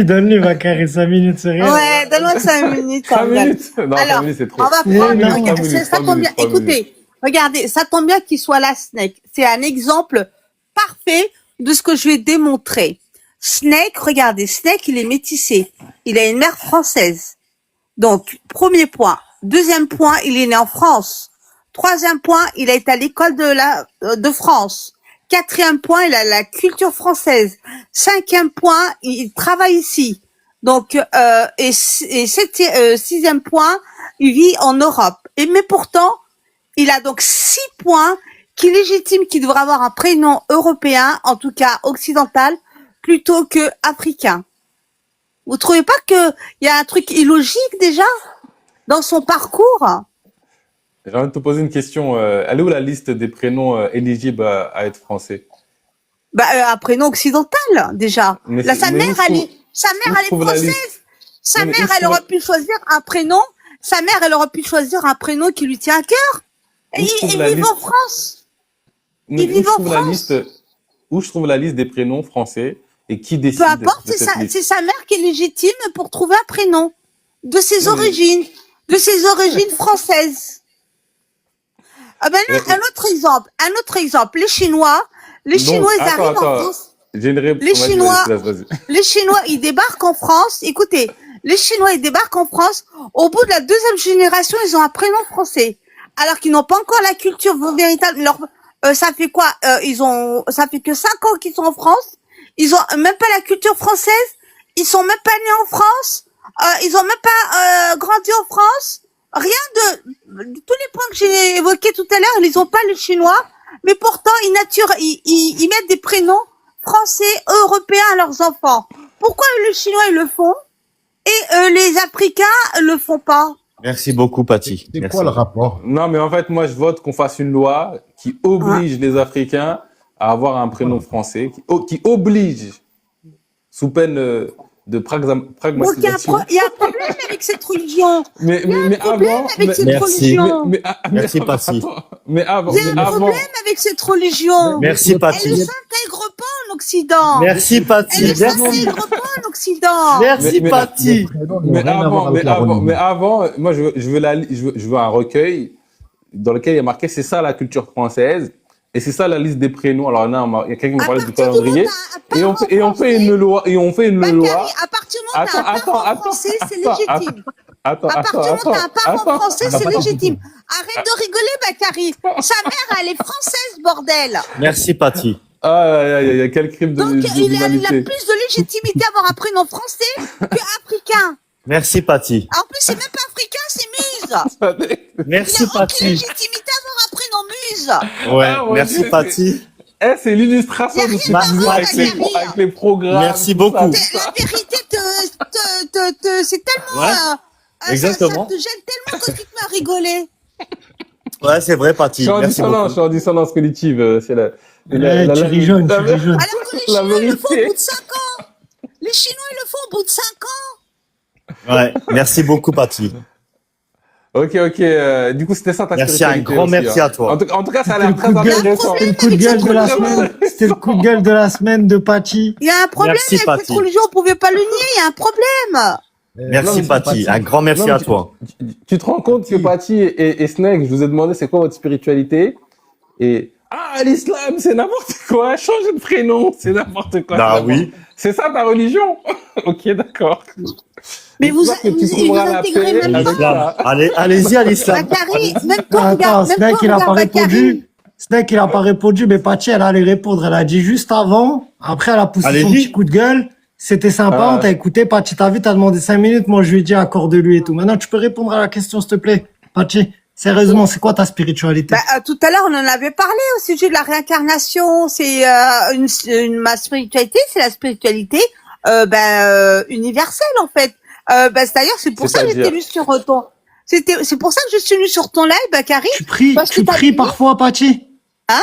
Donne-lui, Bakary, 5 minutes, c'est rien. Ouais, donne-moi 5 minutes. 5 Regarde. minutes? Non, 5 Alors, minutes, c'est trop. on va Mais prendre, non. regarde, 3 minutes, ça 3 tombe bien. minutes, 3 minutes. Écoutez, regardez, ça tombe bien qu'il soit là, Snake. C'est un exemple parfait de ce que je vais démontrer. Snake, regardez, Snake, il est métissé. Il a une mère française. Donc, premier point. Deuxième point, il est né en France. Troisième point, il a été à l'école de France. Quatrième point, il a la culture française. Cinquième point, il travaille ici. Donc, sixième point, il vit en Europe. Mais pourtant, il a donc 6 points qui légitiment qu'il devrait avoir un prénom européen, en tout cas occidental, plutôt que africain. Vous trouvez pas que il y a un truc illogique déjà dans son parcours? J'ai envie de te poser une question. Elle est où la liste des prénoms éligibles à être français? Un prénom occidental déjà. Mais Là, c'est- sa mais mère, où elle je est, sa où mère, je elle est trouve la française. liste Sa Non, mais mère, où je elle trouve- aurait pu choisir un prénom. Sa mère, elle aurait pu choisir un prénom qui lui tient à cœur. Où je trouve Ils la vivent en liste France. Mais Ils où vivent je en trouve la France. liste Où je trouve la liste des prénoms français et qui décide Peu importe, de c'est cette liste? c'est sa mère qui est légitime pour trouver un prénom de ses Non, mais- de ses origines françaises. Ah ben là, Mais- un autre exemple. Les Chinois, ils arrivent en France. J'ai une réponse. Les Chinois- Vas-y. Les Chinois, ils débarquent en France. Écoutez, les Chinois, ils débarquent en France. Au bout de la deuxième génération, ils ont un prénom français. Alors qu'ils n'ont pas encore la culture véritable. Ça fait quoi? Ça fait que 5 ans qu'ils sont en France. Ils ont même pas la culture française. Ils sont même pas nés en France. Ils ont même pas grandi en France. Rien de tous les points que j'ai évoqués tout à l'heure, ils ont pas les Chinois. mais pourtant ils mettent des prénoms français, européens à leurs enfants. Pourquoi les Chinois ils le font et les Africains le font pas? Merci beaucoup, Patty. C'est Merci. quoi le rapport? Non, mais en fait, moi, je vote qu'on fasse une loi qui oblige les Africains à avoir un prénom français, qui oblige, sous peine de Donc pragmatisation. il y a un problème avec cette religion. Mais Problème avant, avec cette Merci. religion. Merci, attends, Patty. mais avant, Il y a un problème avec cette religion. Merci, Elle ne Patty. s'intègre pas en Occident. Merci, Patty. Elle ne s'intègre pas en Occident. Merci, Mais- Patty. Les prénoms n'ont rien à voir avec la religion. mais avant, moi, je veux un recueil dans lequel il y a marqué c'est ça la culture française et c'est ça la liste des prénoms. Alors là, il y a quelqu'un qui me À parlait du partir du moment calendrier où t'as un parent et on fait une loi Bakary, à partir du moment où t'as un Attends, parent attends, français, c'est attends, légitime. À partir du moment où t'as un parent attends. français, c'est légitime. Arrête de rigoler, Bakary. Sa mère, elle est française, bordel. Merci, Patty. Ah, il y a quel crime de Donc, il a l'humanité. plus de légitimité à avoir un prénom français que africain. Merci, Patty. En plus, c'est même pas africain, c'est Muse. Merci, Il a aucune Patty. légitimité à avoir un prénom Muse. Ouais, Ah, mon merci, Dieu, Patty. C'est l'illustration Y a de rien ce que à tu disais voir avec avec la vie. avec les programmes. Merci tout ça, beaucoup. tout ça. La vérité c'est tellement, Ouais, ça exactement. te gêne tellement que tu te mets à rigoler. Ouais, c'est vrai, Je Patty. suis en Merci dissonance, je beaucoup. suis en dissonance conitive. C'est la, Tu rigoles, tu rigoles. Alors que les La Chinois, ils le font au vérité. bout de 5 ans. Les Chinois, ils le font au bout de 5 ans. Ouais, merci beaucoup, Patty. Ok. Du coup, c'était ça ta Merci, un spiritualité grand aussi, merci hein. à toi. En tout cas, ça a C'était l'air le très coup de gueule. intéressant. C'était le coup de gueule de la semaine. C'était le coup de gueule de la semaine de Patty. Il y a un problème Merci, avec Patty. cette religion, on pouvait pas le nier, il y a un problème. Merci, mais Patty. Un grand merci Non, mais à toi. Tu te rends compte que Patty et Snake, je vous ai demandé c'est quoi votre spiritualité et l'islam, c'est n'importe quoi. Changer de prénom, c'est n'importe quoi. Bah c'est oui. C'est ça ta religion. Ok, d'accord. Mais vous J'espère que tu vous trouveras la intégrez paix même avec pas. L'islam. ça. Allez-y à l'islam. Bakary, même toi, Attends, regarde, même Snake, toi, il a pas regarde Bakary. répondu. Snake, il a pas répondu, mais Patty, elle allait répondre. Elle a dit juste avant. Après, elle a poussé son Allez-y. petit coup de gueule. C'était sympa, Ah. on t'a écouté. Patty, t'as vu, t'as demandé 5 minutes. Moi, je lui ai dit accorde-lui et tout. Maintenant, tu peux répondre à la question, s'il te plaît. Patty, sérieusement, c'est quoi ta spiritualité? Tout à l'heure, on en avait parlé au sujet de la réincarnation. C'est ma spiritualité, c'est la spiritualité universelle en fait. D'ailleurs, c'est pour ça que j'étais C'est-à-dire venue sur ton. C'est pour ça que je suis venue sur ton live, Bakary. Tu pries, Parce que tu t'as pries dit- parfois, Patty? Hein?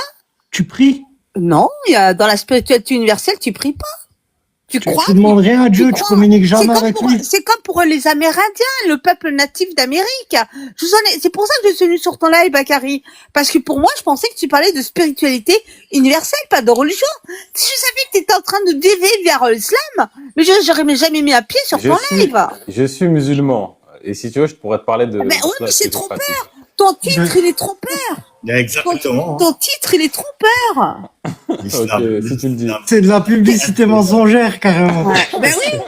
Tu pries? Non, dans la spiritualité universelle, tu pries pas. Tu crois. Tu demandes rien à Dieu, tu crois. communiques C'est jamais comme avec pour- lui. C'est comme pour les Amérindiens, le peuple natif d'Amérique. C'est pour ça que je suis venue sur ton live, Bakary. Parce que pour moi, je pensais que tu parlais de spiritualité universelle, pas de religion. Si je savais que tu étais en train de dévier vers l'islam, mais j'aurais jamais mis un pied sur ton live. Je suis musulman. Et si tu veux, je pourrais te parler de. Mais oui, mais c'est trompeur. Ton titre, il est trompeur. Exactement. Ton titre, il est trompeur. L'islam. Ok, si tu le dis. C'est de la publicité mensongère, carrément. Ben oui.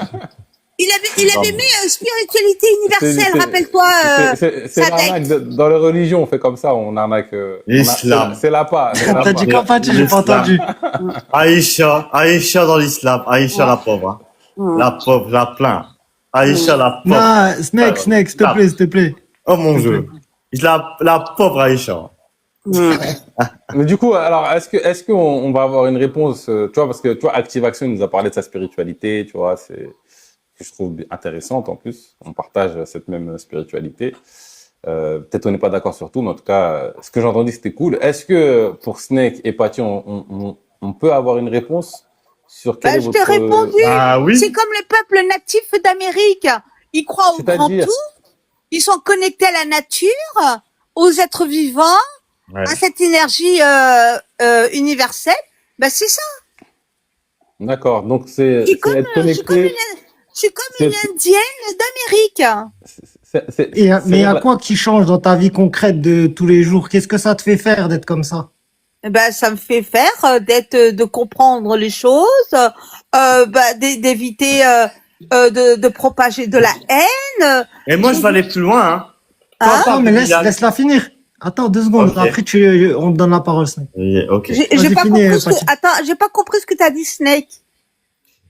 Il avait mis spiritualité universelle, rappelle-toi. C'est Sadek. l'arnaque. Dans les religions, on fait comme ça, on arnaque. L'islam. C'est la pas. T'as dit quoi, Patty? J'ai pas L'islam. entendu. Aïcha dans l'islam. Aïcha la pauvre. Hein. La pauvre, la plainte. Aïcha la pauvre. Non, Snake, s'il te plaît, s'il te plaît. Oh mon Dieu. La pauvre Aïcha. Mais du coup, alors, est-ce qu'on va avoir une réponse, tu vois, parce que, tu vois, Active Action nous a parlé de sa spiritualité, tu vois, que je trouve intéressante en plus. On partage cette même spiritualité. Peut-être on n'est pas d'accord sur tout, mais en tout cas, ce que j'ai entendu, c'était cool. Est-ce que pour Snake et Patty, on peut avoir une réponse sur quel est Je votre... t'ai répondu. Ah oui. C'est comme les peuples natifs d'Amérique. Ils croient au grand C'est-à-dire tout. Ils sont connectés à la nature, aux êtres vivants, Ouais. à cette énergie universelle. Ben c'est ça. D'accord, donc c'est Je suis comme, être je suis comme connecté. une indienne d'Amérique. Mais il y a quoi qui change dans ta vie concrète de tous les jours? Qu'est-ce que ça te fait faire d'être comme ça? Ben ça me fait faire de comprendre les choses, d'éviter de propager de la haine. Et moi, je vais aller plus loin. Hein. Attends, mais laisse-la finir. Attends 2 secondes. Ok. Après, on te donne la parole, Snake. Ok. J'ai Vas-y, pas finis, compris Patty. j'ai pas compris ce que t'as dit, Snake.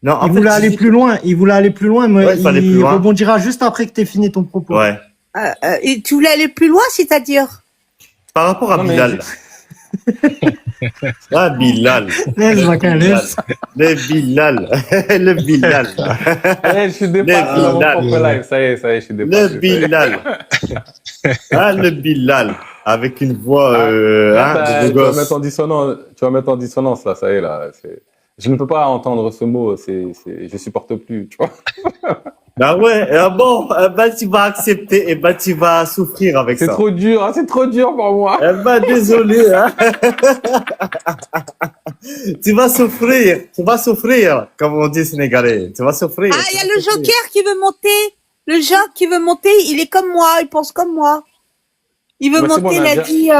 Non, en Il fait, voulait aller plus loin. Il voulait aller plus loin, mais Ouais, il fallait plus il loin. rebondira juste après que t'aies fini ton propos. Ouais. Et tu voulais aller plus loin, c'est-à-dire? Par rapport à Non, mais Bilal. Ah, Bilal. Laisse, Bakar, laisse. Le Bilal. Le Bilal. Eh, je suis dépassé dans mon Bilal. propre live. Ça y est, je suis Le dépassé. ça y est. Bilal. Ah, le Bilal. Avec une voix, Là, de tu beau vas gosse. mettre en dissonance, là, ça y est, là. Je ne peux pas entendre ce mot, je supporte plus, tu vois. Ah ouais, bon, tu vas accepter, et tu vas souffrir avec C'est ça. trop dur, hein, c'est trop dur pour moi. Désolé, hein. Tu vas souffrir, comme on dit sénégalais. Tu vas souffrir. Ah, il y a le Joker qui veut monter. Le Joker qui veut monter, il est comme moi, il pense comme moi. Il veut Bah, c'est bon, monter, on a il a déjà- dit,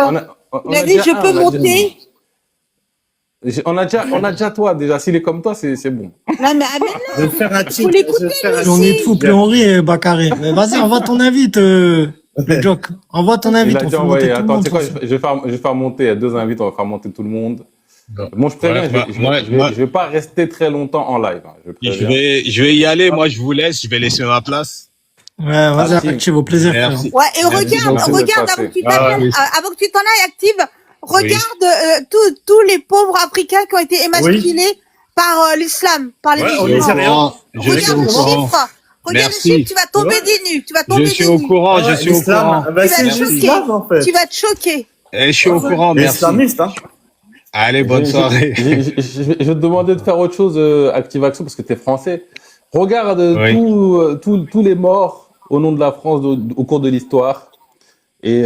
on il a a dit déjà je un, peux on a déjà- monter. On a déjà toi, déjà. S'il est comme toi, c'est bon. Non, mais amène-le. Je vais faire un titre. l'écouter, je vais faire un Plus on est de fou, plus titre. on rit, Bakary. Mais vas-y, envoie ton invite, le joke. Envoie ton Il invite, a on déjà fait monter envoyé. tout le Attends, monde. tu sais quoi, de toute façon. je vais faire monter. Il y a 2 invités, on va faire monter tout le monde. Bon, je préviens, Ouais, je vais pas rester très longtemps en live. Hein, je préviens. je vais y aller. Moi, je vous laisse. Je vais laisser ma place. Ouais, vas-y, Active. active, au plaisir, frère. Merci. Ouais, et Merci, regarde, merci regarde, d'être avant que tu passé. t'appelles, avant que tu t'en ailles active, regarde tous les pauvres Africains qui ont été émasculés par l'islam, par les Ouais, on est musulmans. sérieux. Je suis Regarde au les courant. chiffres. Regarde Merci. les chiffres, tu vas tomber Ouais. des nues. Tu vas Je tomber suis des au nues. courant. Je suis au courant. L'islam, Tu vas c'est être choqué. l'islam, en fait. Tu vas être choqué. Je suis au courant. Merci. Islamiste, hein. Allez, bonne soirée. Je vais te demander de faire autre chose, Active Action, parce que tu es français. Regarde Oui. tous les morts au nom de la France au cours de l'histoire. Et,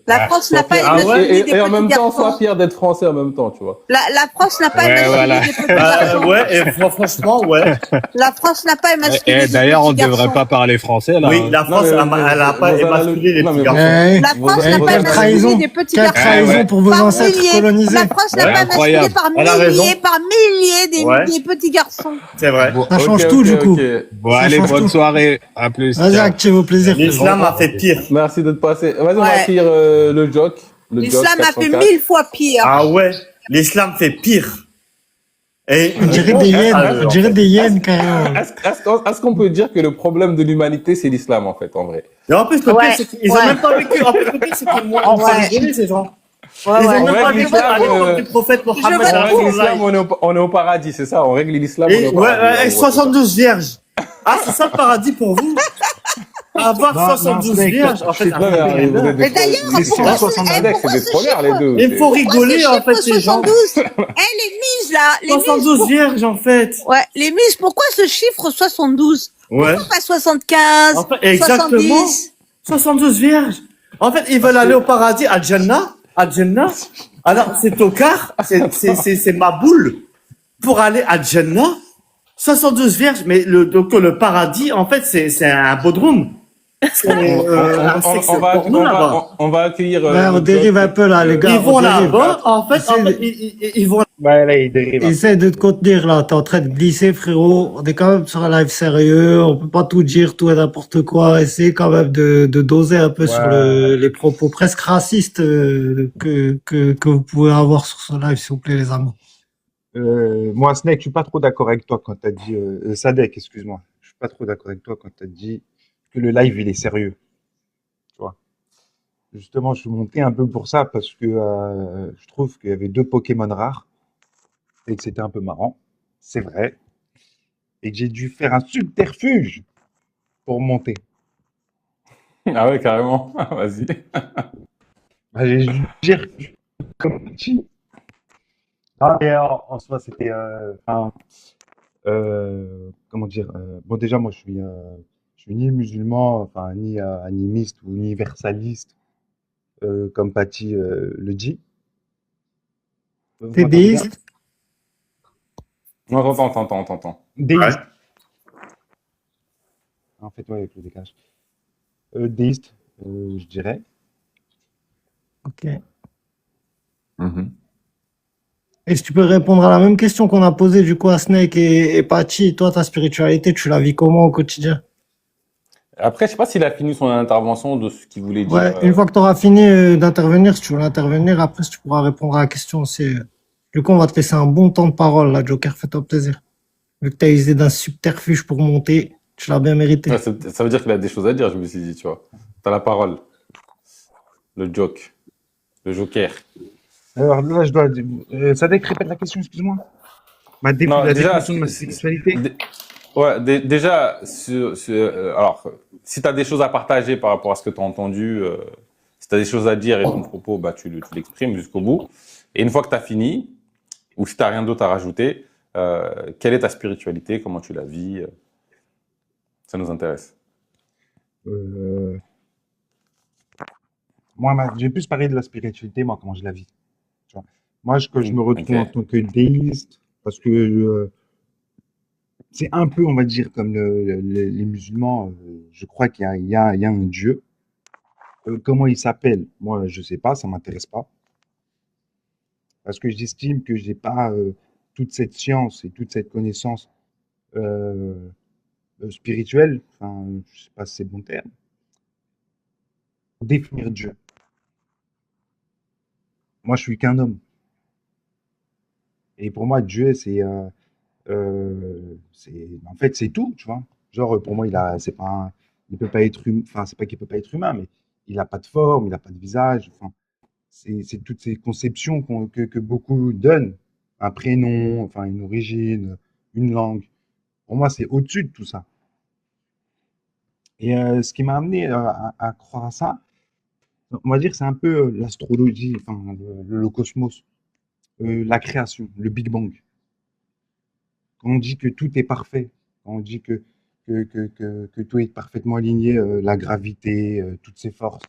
La France n'a pas Ah ouais, émasculé des et en petits même temps, sois garçons. fier d'être français en même temps, tu vois. La France n'a pas Ouais, émasculé voilà. des petits garçons. Ouais, et franchement, ouais. La France n'a pas émasculé des D'ailleurs, on ne petits devrait garçons. pas parler français, là. Oui, hein. la France, mais elle a pas vos émasculé les non, petits mais- garçons. Eh, La France n'a pas quelle émasculé trahison, des petits quelle garçons. trahison pour vos Par ancêtres milliers. colonisés. La France n'a Ouais, pas émasculé incroyable. par Elle a raison. milliers Ouais. des petits garçons. C'est vrai. Ça change Ok, tout, ok, du coup. ok. Bon, Ça allez, change bonne tout. soirée. À plus. Vas-y, Ciao. active, au plaisir, frère. L'islam a fait pire. Merci d'être passé. Vas-y, on va Ouais. accueillir le Jock. Le L'islam Jock a fait 404. 1000 fois pire. Ah ouais, l'islam fait pire. Et On dirait des hyènes, on dirait des hyènes, carrément. Est-ce qu'on peut dire que le problème de l'humanité, c'est l'islam, en fait, en vrai? Et en plus, le Ouais, pire, c'est qu'ils ouais. ont même pas vécu. En plus, le pire, c'est qu'ils ont Ouais. rigolé, ces gens. Ouais, Ils ouais. ont même Ouais, pas vécu l'islam, à l'époque du prophète Mohammed. Je On vois règle tout. l'islam, on est au paradis, c'est ça? On règle l'islam, on est Et, au ouais, paradis. ouais, en gros, 72 vierges. Ah, c'est ça le paradis pour vous? Avoir Non, 72 non, vierges, en fait, c'est ça. Non, mais vous êtes Et d'ailleurs, les pourquoi 70, c'est des trollers, les deux. il faut rigoler, en fait, ce ces gens. 72 Eh, les mises, là, les mises. 72 vierges, en fait. Ouais, les mises, pourquoi ce chiffre 72? Ouais. Pourquoi pas 75, En fait, exactement. 70? 72 vierges. En fait, ils veulent aller au paradis, à Jannah. À Jannah. Alors, c'est Tokar, c'est ma boule. Pour aller à Jannah, 72 vierges, mais donc, le paradis, en fait, c'est un bodrum. C'est un sexe porno là-bas. on va accueillir. Ouais, on le dérive Jock. un peu, là, les gars. Ils vont on dérive. là-bas, en fait, ils vont. Ouais, là, il dérive. Essaye de te contenir, là. T'es en train de glisser, frérot. On est quand même sur un live sérieux. On peut pas tout dire, tout et n'importe quoi. Essaye quand même de doser un peu sur les propos presque racistes que vous pouvez avoir sur ce live, s'il vous plaît, les amis. Moi, Snake, je suis pas trop d'accord avec toi quand t'as dit, Sadek, excuse-moi. Je suis pas trop d'accord avec toi quand t'as dit que le live, il est sérieux. Tu vois. Justement, je suis monté un peu pour ça parce que je trouve qu'il y avait 2 Pokémon rares et que c'était un peu marrant. C'est vrai. Et que j'ai dû faire un subterfuge pour monter. Ah ouais, carrément. Vas-y. Bah, j'ai comme petit. Ah, mais en soi, c'était. Comment dire bon, déjà, moi, je suis ni musulman, enfin, ni animiste ou universaliste, comme Paty le dit. Vous T'es m'entendez bien? déiste? Non, t'entends. Déiste. En fait, ouais, avec le décalage. Déiste, je dirais. Ok. Et si tu peux répondre à la même question qu'on a posée du coup à Snake et Pachi, toi, ta spiritualité, tu la vis comment au quotidien? Après, je sais pas s'il a fini son intervention de ce qu'il voulait dire. Ouais, une fois que tu auras fini d'intervenir, si tu veux intervenir, après, si tu pourras répondre à la question aussi. Du coup, on va te laisser un bon temps de parole, là, Joker, fais-toi plaisir. Vu que tu as usé d'un subterfuge pour monter, tu l'as bien mérité. Ouais, ça veut dire qu'il a des choses à dire, je me suis dit, tu vois. T'as la parole. Le Joker. Alors là, je dois. Sadek, répète la question, excuse-moi. Non, La déjà, définition de ma spiritualité. ouais, déjà, alors, si tu as des choses à partager par rapport à ce que tu as entendu, si tu as des choses à dire et ton propos, bah, tu l'exprimes jusqu'au bout. Et une fois que tu as fini, ou si tu n'as rien d'autre à rajouter, quelle est ta spiritualité, comment tu la vis, ça nous intéresse. Euh, j'ai plus parlé de la spiritualité, moi, comment je la vis. Tu vois. Moi, que je me retrouve en Ok. tant que déiste, parce que c'est un peu, on va dire, comme les musulmans. Je crois qu'il y a un Dieu. Comment il s'appelle? Moi, je sais pas, ça m'intéresse pas. Parce que j'estime que j'ai pas toute cette science et toute cette connaissance euh, spirituelle, enfin, je sais pas si c'est le bon terme, pour définir Dieu. Moi, je suis qu'un homme. Et pour moi, Dieu, en fait, c'est tout, tu vois. Genre, pour moi, il peut pas être humain, enfin, c'est pas qu'il peut pas être humain, mais il a pas de forme, il a pas de visage. Enfin, c'est toutes ces conceptions que beaucoup donnent. Un prénom, enfin, une origine, une langue. Pour moi, c'est au-dessus de tout ça. Et ce qui m'a amené à croire à ça, on va dire, c'est un peu l'astrologie, enfin, le cosmos, la création, le Big Bang. Quand on dit que tout est parfait, quand on dit que tout est parfaitement aligné, la gravité, toutes ces forces,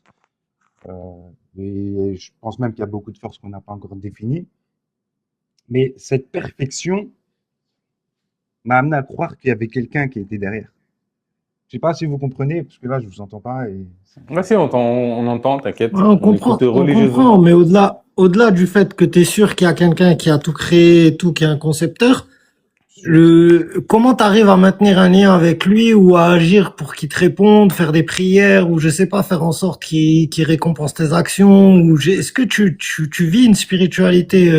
et je pense même qu'il y a beaucoup de forces qu'on n'a pas encore définies, mais cette perfection m'a amené à croire qu'il y avait quelqu'un qui était derrière. Je sais pas si vous comprenez, parce que là, je vous entends pas. Ouais, si, on entend, Ouais, t'inquiète, on écoute on comprend, religieusement. mais au-delà du fait que tu es sûr qu'il y a quelqu'un qui a tout créé et tout, qui est un concepteur, Sûr. comment tu arrives à maintenir un lien avec lui ou à agir pour qu'il te réponde, faire des prières ou je sais pas, faire en sorte qu'il récompense tes actions ou est-ce que tu vis une spiritualité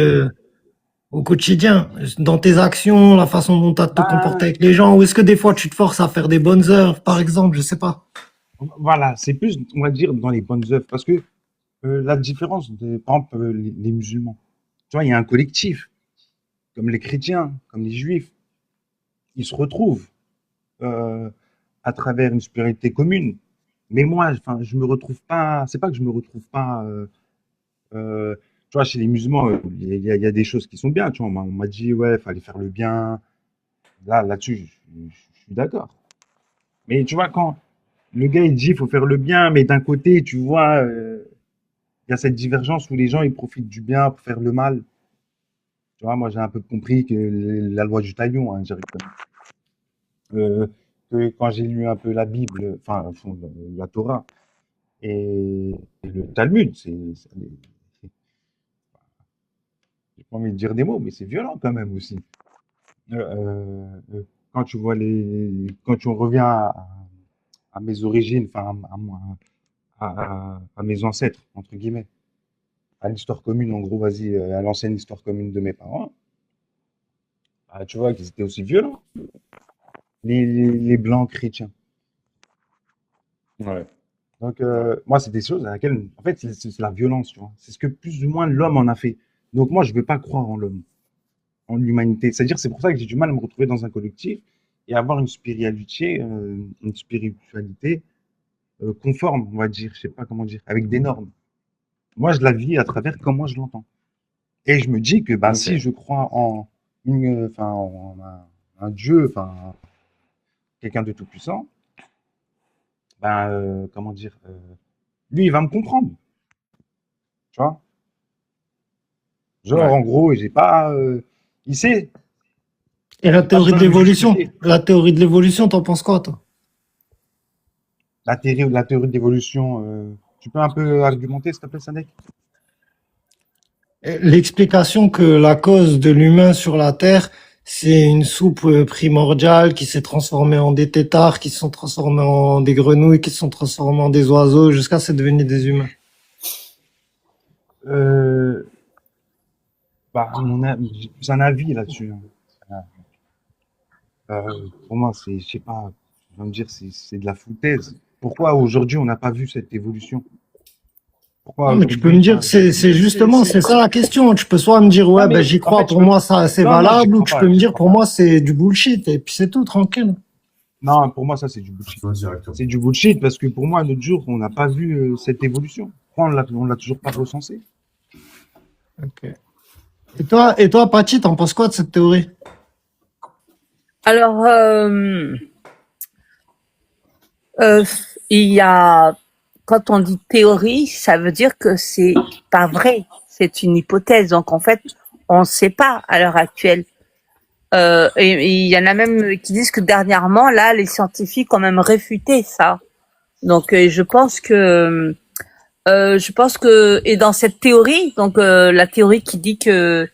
au quotidien, dans tes actions, la façon dont tu as de te comporter Bah, avec les gens ou est-ce que des fois tu te forces à faire des bonnes œuvres, par exemple, je sais pas. voilà, c'est plus, on va dire, dans les bonnes œuvres. Parce que la différence par exemple, les musulmans, tu vois, il y a un collectif, comme les chrétiens, comme les juifs, ils se retrouvent euh, à travers une spiritualité commune. Mais moi, enfin, je me retrouve pas, c'est pas que je me retrouve pas, tu vois, chez les musulmans, il y a des choses qui sont bien, tu vois, on m'a dit, ouais, fallait faire le bien. Là-dessus, je suis d'accord. Mais tu vois, quand le gars, il dit, il faut faire le bien, mais d'un côté, tu vois, il y a cette divergence où les gens, ils profitent du bien pour faire le mal. Tu vois, moi, j'ai un peu compris que la loi du talion, hein, directement. Euh, que quand j'ai lu un peu la Bible, enfin, au fond, la Torah et le Talmud, j'ai pas envie de dire des mots, mais c'est violent quand même aussi. Quand tu vois quand tu reviens à mes origines, enfin, à mes ancêtres, entre guillemets, à l'histoire commune, en gros, vas-y, à l'ancienne histoire commune de mes parents, ah, tu vois qu'ils étaient aussi violents, les blancs chrétiens. Ouais. Donc, moi, c'est des choses à laquelle, en fait, c'est la violence, tu vois. C'est ce que plus ou moins l'homme en a fait. Donc, moi, je ne veux pas croire en l'homme, en l'humanité. C'est-à-dire, c'est pour ça que j'ai du mal à me retrouver dans un collectif et avoir une spiritualité conforme, on va dire, je sais pas comment dire, avec des normes. Moi, je la vis à travers comment je l'entends. Et je me dis que bah, Ok. si je crois en un Dieu, enfin, quelqu'un de tout-puissant, ben, comment dire, lui, il va me comprendre, tu vois. Genre, Ouais. en gros, j'ai pas, il sait, Et la j'ai pas théorie besoin de de me l'évolution, justifier. t'en penses quoi, toi? La théorie de l'évolution, tu peux un peu argumenter, s'il te plaît, Sadek? L'explication que la cause de l'humain sur la Terre, c'est une soupe primordiale qui s'est transformée en des têtards, qui se sont transformés en des grenouilles, qui se sont transformés en des oiseaux, jusqu'à c'est devenu des humains. Euh, Bah, j'ai plus un avis là-dessus, hein. Pour moi, je sais pas, je vais me dire, c'est de la foutaise. Pourquoi aujourd'hui on n'a pas vu cette évolution? Pourquoi Non, mais tu peux aujourd'hui, me dire, enfin, c'est justement, c'est ça la question. Tu peux soit me dire, ouais, non, ben, mais j'y en crois, fait, pour moi, ça, c'est non, non, j'y valable, ou crois tu pas, peux me j'y dire, crois pour pas. moi, c'est du bullshit, et puis c'est tout, tranquille. Non, pour moi, ça, c'est du bullshit. C'est du bullshit parce que pour moi, à notre jour, on n'a pas vu cette évolution. Pourquoi on l'a toujours pas recensé? Ok. Et toi, Paty, t'en penses quoi de cette théorie? Alors, euh, il y a, quand on dit théorie, ça veut dire que c'est pas vrai. C'est une hypothèse. Donc, en fait, on ne sait pas à l'heure actuelle. Et il y en a même qui disent que dernièrement, là, les scientifiques ont même réfuté ça. Donc, je pense que, et dans cette théorie, donc la théorie qui dit que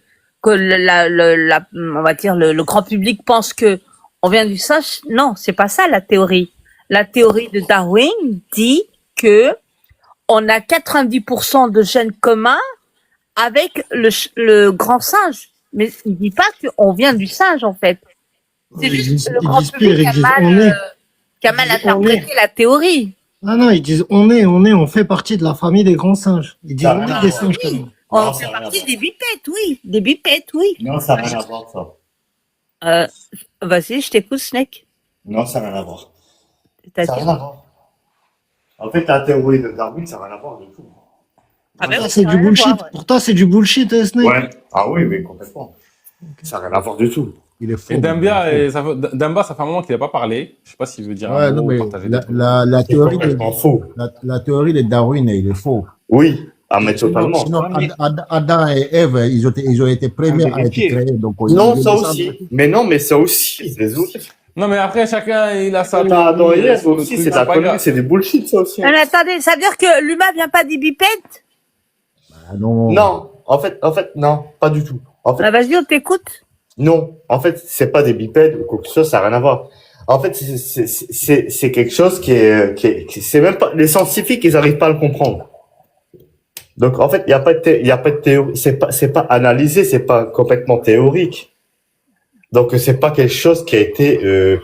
on va dire le grand public pense que on vient du singe, non, c'est pas ça la théorie. La théorie de Darwin dit que on a 90% de gènes communs avec le grand singe. Mais il dit pas qu'on vient du singe, en fait. C'est Ils juste disent, que le ils grand disent pire, public ils disent, on est. qui a mal Ils disent, on est. interprété la théorie. Non, ils disent, on fait partie de la famille des grands singes. Ils disent, Ça n'a on rien est à des voir. singes, quand Oui, même. on Non, fait ça n'a rien à partie voir. des bipèdes, oui. Des bipèdes, oui. Non, ça n'a rien à voir, ça. Euh, vas-y, je t'écoute, Snake. Non, ça n'a rien à voir. Ça n'a C'est-à-dire. rien à voir. En fait, la théorie de Darwin, ça n'a rien à voir du tout. Ah ben Pour toi, oui, c'est ça n'a du rien à bullshit. voir, ouais. Pour toi, c'est du bullshit, Snake. Ouais. Ah oui, mais complètement. Ça n'a rien à voir du tout. Il est faux. Et il est faux. Demba, ça fait un moment qu'il n'a pas parlé. Je sais pas s'il veut dire Ouais, un non, mot, mais partager des trucs. la C'est théorie de, complètement faux. la théorie de Darwin, il est faux. Oui. Ah, mais totalement. Sinon, Ouais, mais Adam et Ève, ils ont été premiers à être vérifier. créés. Donc, Non, ils ça descendent- aussi. Mais non, mais ça aussi. Désolé. Non, mais après, chacun, il a sa T'as Adam et théorie Ève sur le aussi, truc, c'est de la pas connerie, grave. c'est du bullshit, ça aussi. Non, mais attendez, ça veut dire que l'humain vient pas des bipèdes? Ah non. Non, en fait, non, pas du tout. En fait, Ah, vas-y, on t'écoute. non. En fait, c'est pas des bipèdes ou quoi que ce soit, ça n'a rien à voir. En fait, c'est quelque chose c'est même pas, les scientifiques, ils arrivent pas à le comprendre. Donc, en fait, il y a pas de théorie, c'est pas analysé, c'est pas complètement théorique. Donc, c'est pas quelque chose qui a été,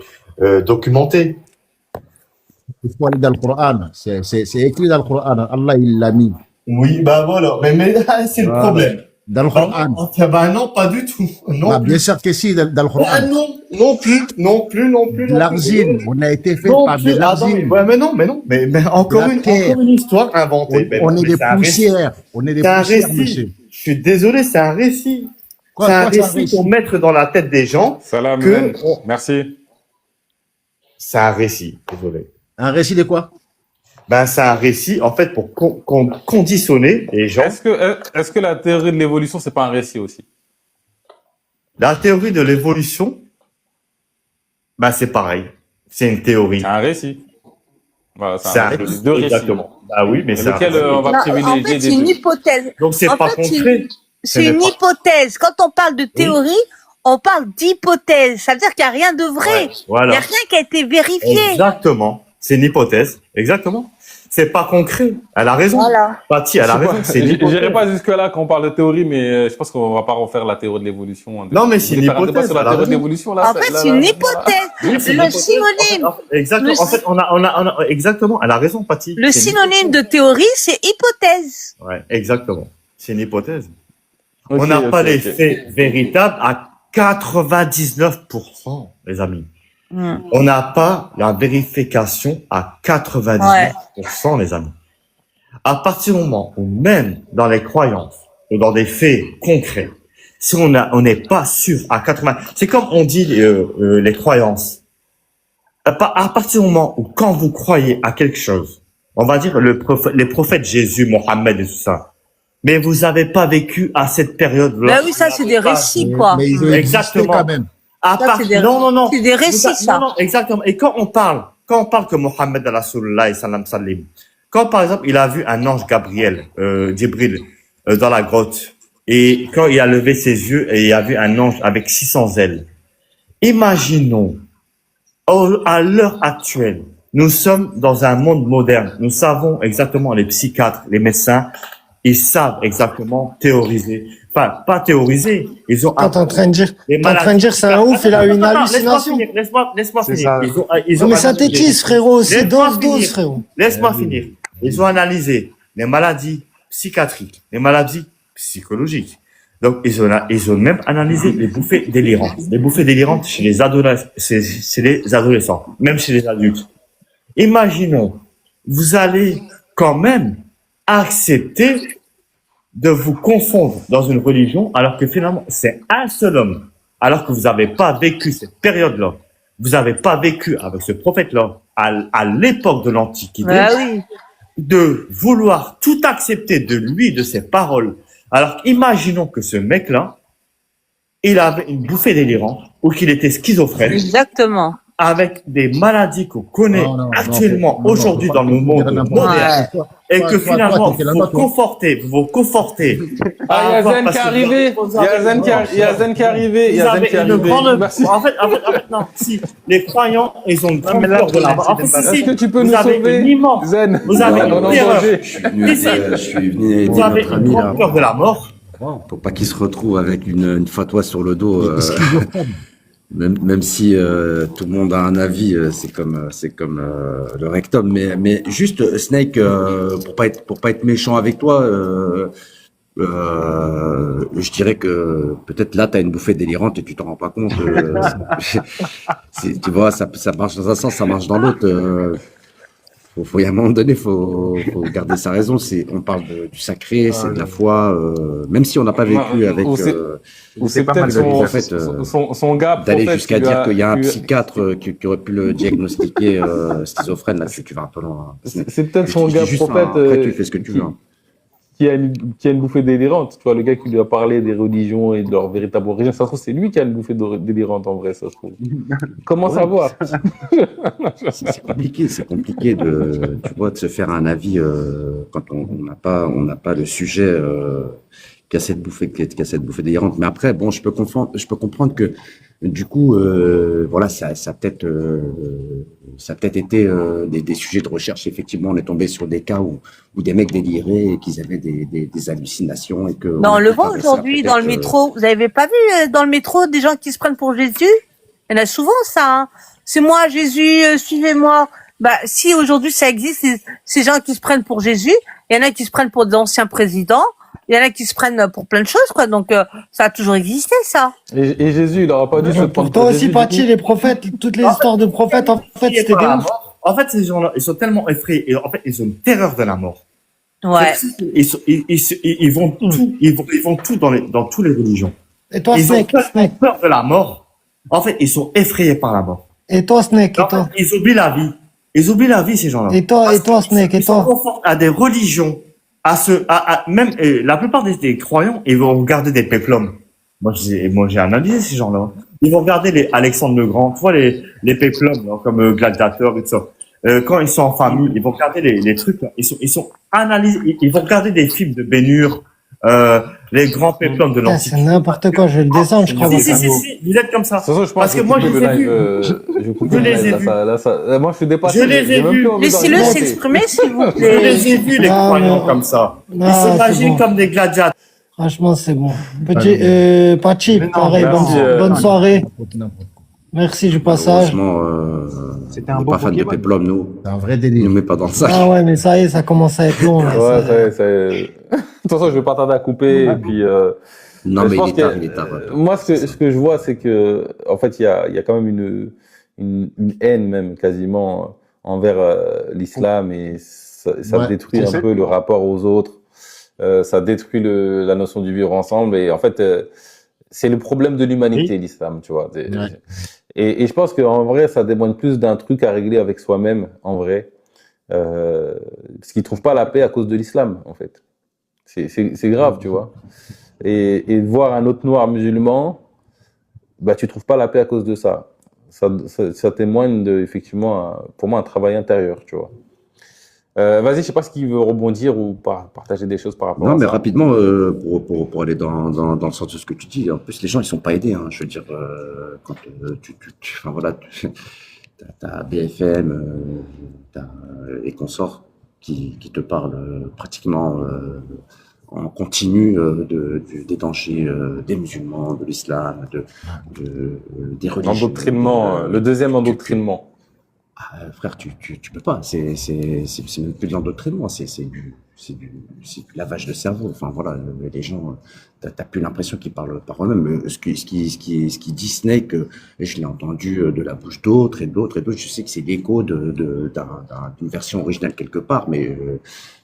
documenté. Il faut aller dans le Coran. C'est écrit dans le Coran. Allah, il l'a mis. Oui, bah voilà. Mais c'est le Voilà. problème. Dans le Coran. Bah non, pas du tout. Non Bah, plus. bien sûr que si, dans le Ah Coran. non, non plus. De l'argile. On a été fait Non par de plus. Attends, l'argile. ouais, mais encore La une, terre. encore une histoire inventée. Ben On non, est mais des c'est un récit. poussières. On est des C'est un poussières, récit. monsieur. Je suis désolé, c'est un récit. Quoi, C'est un quoi, c'est un récit récit? pour mettre dans la tête des gens Salam, que men. Merci. c'est un récit. Désolé. Un récit de quoi? Ben, c'est un récit, en fait, pour conditionner les gens. Est-ce que la théorie de l'évolution, c'est pas un récit aussi? La théorie de l'évolution, ben, c'est pareil. C'est une théorie. C'est un récit. Voilà, C'est un récit. Deux récits. Exactement. Ah oui, mais Et c'est un lequel récit. on va Non, en privilégier fait, des c'est une deux? hypothèse. Donc, c'est En pas fait, concret. C'est n'est une pas- hypothèse. Quand on parle de théorie, on parle d'hypothèse. Ça veut dire qu'il n'y a rien de vrai. Ouais, Il n'y voilà. a rien qui a été vérifié. Exactement. C'est une hypothèse. Exactement. C'est pas concret. Elle a raison. Voilà. Paty, elle a raison. C'est une J'irai hypothèse. pas jusque-là quand on parle de théorie, mais je pense qu'on va pas refaire la théorie de l'évolution. Non, mais c'est Vous voulez une faire un débat hypothèse, sur la elle a théorie de raison. l'évolution, là? En fait, c'est une hypothèse. Oui, c'est une Le hypothèse. synonyme. Exactement. Le- En fait, on a, exactement. Elle a raison, Paty. Le C'est une synonyme de théorie, c'est hypothèse. hypothèse. Ouais, exactement. C'est une hypothèse. Ok, On n'a ok, pas les ok. faits véritables à 99%, les amis. Hmm. On n'a pas la vérification à 99%, les amis. À partir du moment où même dans les croyances ou dans des faits concrets, si on n'est pas sûr à 80, c'est comme on dit les croyances. À partir du moment où quand vous croyez à quelque chose, on va dire les prophètes Jésus, Mohammed et tout ça, mais vous n'avez pas vécu à cette période-là. Ben oui, ça, c'est des récits, quoi. Mais ils ont existé Exactement. quand même. À Ça, part... c'est des- Non. c'est des récits, Vous a- ça. Non, exactement. Et quand on parle que Mohammed Rasulullah sallam sallim, quand par exemple il a vu un ange Gabriel, Djibril, dans la grotte, et quand il a levé ses yeux et il a vu un ange avec 600 ailes, imaginons, à l'heure actuelle, nous sommes dans un monde moderne. Nous savons exactement, les psychiatres, les médecins, ils savent exactement théoriser. Enfin, pas théoriser. Ils ont Quand t'es en train de dire, les t'es en train de dire, c'est un ouf, il a eu une Attends, hallucination. Laisse-moi C'est finir. ça. Ils Non, ont mais analysé- synthétise, frérot, c'est Laisse-moi dose, finir. frérot. Laisse-moi finir. Ils ont analysé les maladies, psychiatriques, les maladies psychologiques. Donc, ils ont même analysé les bouffées délirantes. Les bouffées délirantes chez les adolescents, même chez les adultes. Imaginons, vous allez quand même accepter de vous confondre dans une religion alors que finalement, c'est un seul homme. Alors que vous n'avez pas vécu cette période-là. Vous n'avez pas vécu avec ce prophète-là à l'époque de l'Antiquité. Bah oui. De vouloir tout accepter de lui, de ses paroles. Alors, imaginons que ce mec-là, il avait une bouffée délirante ou qu'il était schizophrène Exactement. avec des maladies qu'on connaît actuellement aujourd'hui dans le monde moderne et que finalement, vous vous confortez. Ah, il y a Zen qui est arrivé. Il y a Zen qui est arrivé. Il y a Zen qui est arrivé. Merci. En fait, non, si, les croyants, ils ont une grande peur de la mort. En fait, Est-ce que tu peux nous sauver, Zen? Vous avez On est en une terreur. danger. Je suis venu aider Vous avez notre une ami là, grande peur de la mort. pour pas qu'il se retrouve avec une fatwa sur le dos. Même si tout le monde a un avis, c'est comme le rectum. Mais juste Snake, pour pas être méchant avec toi, je dirais que peut-être là t'as une bouffée délirante et tu t'en rends pas compte. Tu vois, ça marche dans un sens, ça marche dans l'autre. Il y a un moment donné, faut garder sa raison. On parle du sacré, c'est de la foi, même si on n'a pas vécu avec. Ou c'est pas mal peut-être de en fait, son gars d'aller prophète jusqu'à qui lui dire a- qu'il y a un qui- psychiatre qui aurait pu le diagnostiquer schizophrène. Là, tu vas un peu loin. C'est peut-être Je son dis gars juste, prophète après, tu fais ce que tu veux. hein. qui a une bouffée délirante. Tu vois, le gars qui lui a parlé des religions et de leur véritable origine, ça se trouve, c'est lui qui a une bouffée délirante en vrai, ça se trouve. Comment savoir? C'est compliqué tu vois, de se faire un avis quand on n'a pas le sujet qu'a cette bouffée délirante. Mais après, bon, je peux comprendre que du coup, voilà, ça a peut-être été des sujets de recherche. Effectivement, on est tombé sur des cas où des mecs déliraient et qu'ils avaient des hallucinations et que. On le voit aujourd'hui dans le métro. Vous avez pas vu dans le métro des gens qui se prennent pour Jésus? Il y en a souvent ça. Hein. C'est moi Jésus, suivez-moi. Bah si aujourd'hui ça existe, ces gens qui se prennent pour Jésus, il y en a qui se prennent pour d'anciens présidents, il y en a qui se prennent pour plein de choses quoi. Donc ça a toujours existé ça. Et Jésus, il n'aura pas dû se prendre Pour toi pour aussi, Jésus, Paty, du coup. les prophètes, toutes les histoires de prophètes, en fait, c'était des ouf. En fait, ces gens-là, ils sont tellement effrayés. Et en fait, ils ont une terreur de la mort. Ouais. Ils vont tout, ils vont tout dans toutes les religions. Et toi, Ils ont Snake, tellement peur de la mort. En fait, ils sont effrayés par la mort. et toi, Snake, et En fait, toi, ils oublient la vie. Ils oublient la vie, ces gens-là. et toi, Snake, et Ils sont toi. conformes à des religions, même la plupart des croyants, ils vont regarder des péplums. Moi, j'ai analysé ces gens-là. Ils vont regarder les Alexandre le Grand, tu vois les péplums là, comme Gladiateur et tout ça. Quand ils sont en famille, ils vont regarder les trucs. Là. Ils sont analysés. Ils vont regarder des films de Ben-Hur, les grands péplums de Putain, l'Antiquité. c'est n'importe quoi, je vais le descendre, je crois. Si, vous êtes comme ça. De toute façon, je pense Parce que moi, je couper les ai le live, vus. je coupe Je le les live, ai là, vus. moi, je suis dépassé. Je les ai j'ai même vus. plus envie Laissez-le d'argumenter. s'exprimer s'il vous Je plaît. les ai vus, les Non, croyants mais- comme ça. Non, Ils c'est s'imaginent bon. comme des gladiateurs. Franchement, c'est bon. Petit, Paty, pareil, merci, bonne soirée. Merci du passage. Malheureusement, C'était on un n'est beau pas fan de Pokémon. péplum, nous. C'est un vrai Nous délire. met pas dans le sac. Ah ouais, mais ça y est, ça commence à être long, là. Ouais, ça- de toute façon, je vais pas tarder à couper. Et puis, Non, je mais pense il est tard, que, il est tard. moi, ce que je vois, c'est que, en fait, il y a quand même une haine, même, quasiment, envers l'islam et ça Ouais, détruit c'est un peu le rapport aux autres. Ça détruit la notion du vivre ensemble. Et en fait, c'est le problème de l'humanité, l'islam, tu vois. Ouais. Et je pense qu'en vrai, ça témoigne plus d'un truc à régler avec soi-même, en vrai. Parce qu'ils trouvent pas la paix à cause de l'islam, en fait. C'est grave, tu vois. Et voir un autre noir musulman, bah, tu trouves pas la paix à cause de ça. Ça témoigne effectivement, pour moi, un travail intérieur, tu vois. Vas-y, je sais pas ce qu'il veut rebondir ou partager des choses par rapport Non, à mais ça. rapidement, pour aller dans le sens de ce que tu dis, en plus, les gens, ils sont pas aidés, hein. Je veux dire, quand enfin voilà, t'as BFM, t'as les consorts qui te parlent pratiquement en continu des dangers des musulmans, de l'islam, des religions. L'endoctrinement, le deuxième endoctrinement. Ah, frère, tu peux pas. C'est même plus de l'endoctrinement, c'est du lavage de cerveau. Enfin voilà, les gens, t'as plus l'impression qu'ils parlent par eux-mêmes. Ce qui dit Snake, et je l'ai entendu de la bouche d'autres et d'autres et d'autres. Je sais que c'est l'écho d'une version originale quelque part, mais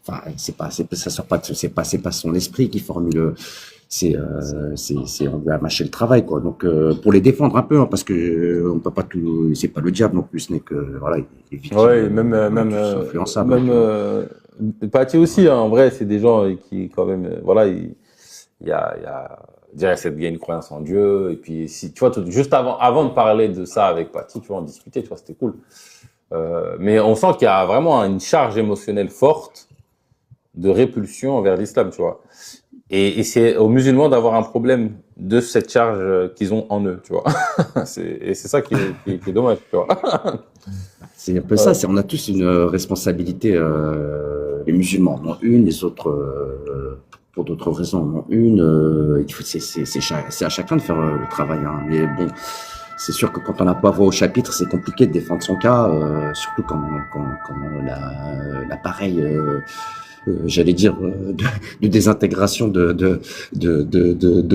enfin ça sort pas, c'est pas son esprit qui formule. On lui a mâché le travail, quoi. Donc pour les défendre un peu, hein, parce que on peut pas tout, c'est pas le diable non plus, ce n'est que voilà, il est victime, Ouais, même, tous influençables. même, Pathé aussi, hein, en vrai, c'est des gens qui, quand même, voilà, déjà, il y a une croyance en Dieu, et puis, si, tu vois, juste avant de parler de ça avec Pathé, tu vois, on discutait, tu vois, c'était cool. Mais on sent qu'il y a vraiment une charge émotionnelle forte de répulsion envers l'islam, tu vois. Et c'est aux musulmans d'avoir un problème de cette charge qu'ils ont en eux, tu vois. Et c'est ça qui est dommage, tu vois. C'est un peu ça, on a tous une responsabilité. Les musulmans en ont une, les autres, pour d'autres raisons, en ont une. C'est à chacun de faire le travail, hein. Mais bon, c'est sûr que quand on n'a pas voix au chapitre, c'est compliqué de défendre son cas, surtout quand l'appareil, j'allais dire, de désintégration de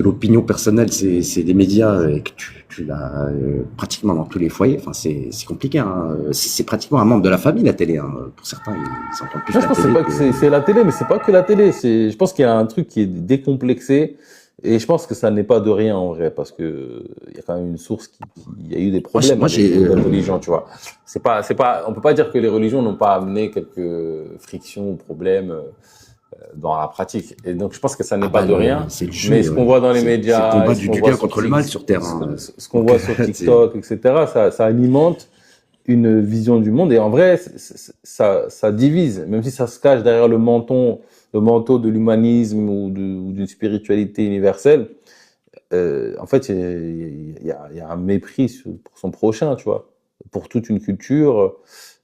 l'opinion personnelle, c'est les médias, et que tu l'as pratiquement dans tous les foyers. Enfin, c'est compliqué, hein. C'est pratiquement un membre de la famille, la télé, hein. Pour certains, ils entendent plus Moi, la je pense télé. que c'est la télé, mais c'est pas que la télé. Je pense qu'il y a un truc qui est décomplexé, et je pense que ça n'est pas de rien en vrai, parce que il y a quand même une source il y a eu des problèmes Moi, avec les religions, tu vois. On peut pas dire que les religions n'ont pas amené quelques frictions ou problèmes dans la pratique. Et donc, je pense que ça n'est pas de rien. C'est le jeu, Mais ce qu'on voit dans les c'est médias, le combat ce du qu'on bien voit sur contre le mal sur Terre, hein. ce qu'on voit sur TikTok, etc., ça alimente une vision du monde. Et en vrai, ça divise, même si ça se cache derrière le manteau de l'humanisme ou d'une spiritualité universelle. En fait, il y a un mépris pour son prochain, tu vois, pour toute une culture,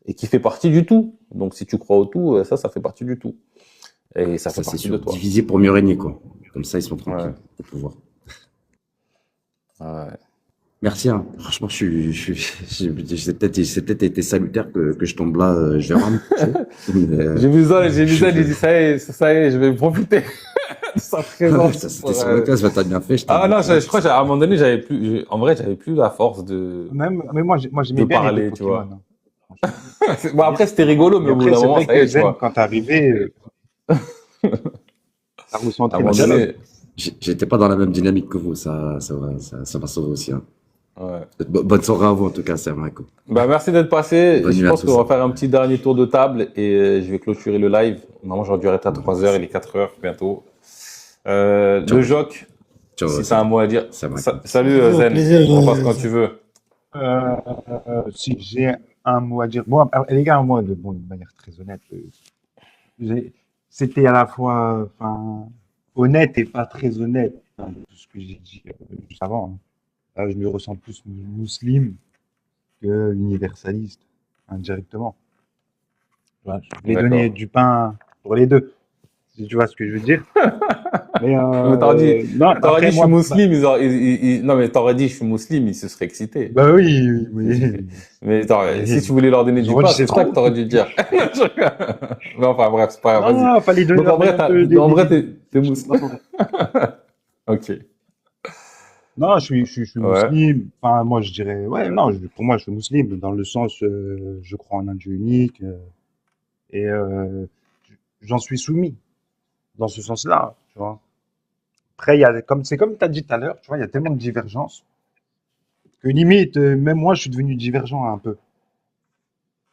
et qui fait partie du tout. Donc, si tu crois au tout, ça fait partie du tout. Et ça fait c'est partie de sûr. toi. Diviser pour mieux régner, quoi. Comme ça, ils sont tranquilles Ouais. au pouvoir. Ouais. Merci, hein. Franchement, c'est peut-être été salutaire que je tombe là, je vais vraiment me coucher. Mais, J'ai vu ça, j'ai dit, ça y est, je vais profiter de sa présence. C'était sur le cas, t'as bien fait. Ah non, je crois qu'à un moment donné, j'avais plus la force Mais moi, j'aimais de bien parler, les tu vois. Pokémon, Bon, après, c'était rigolo, mais Mais au bout après, d'un c'est moment, vrai ça y est, que tu Zen, vois. quand t'es arrivé, t'as À un recentré moment le dialogue. donné, J'étais pas dans la même dynamique que vous, ça m'a sauvé aussi, hein. ouais. Bonne soirée à vous, en tout cas, c'est Marco. Bah, merci d'être passé. Bonne Je nuit à pense tous. qu'on va faire un petit dernier tour de table et je vais clôturer le live. Normalement, j'aurais dû arrêter à 3h, il est 4h bientôt. Le Joc, Ciao, si t'as un mot à dire. c'est Marco. Salut Au Zen, plaisir, on passe quand tu veux. Si j'ai un mot à dire. Bon, alors, les gars, moi, de manière très honnête, c'était à la fois, enfin, honnête et pas très honnête, hein, tout ce que j'ai dit juste avant, hein. Là, je me ressens plus musulman que universaliste, indirectement. Voilà, je voulais D'accord. donner du pain pour les deux, si tu vois ce que je veux dire. Mais, Mais t'aurais dit, non, t'aurais après, dit je suis moi, musulman, non mais t'aurais dit je suis musulman, ils se seraient excités. bah oui, oui. Mais si tu voulais leur donner du J'aurais pain, dit, c'est c'est ça trop. que t'aurais dû dire. Mais enfin bref, c'est pas grave, vas-y. Non, fallait donner Donc en vrai, en vrai, t'es musulman. Ok. Non, je suis Ouais. musulman. Enfin, moi, je dirais, ouais, non, pour moi, je suis musulman dans le sens, je crois en un Dieu unique, et j'en suis soumis dans ce sens-là, tu vois. Après, c'est comme tu as dit tout à l'heure, tu vois, il y a tellement de divergences que limite, même moi, je suis devenu divergent un peu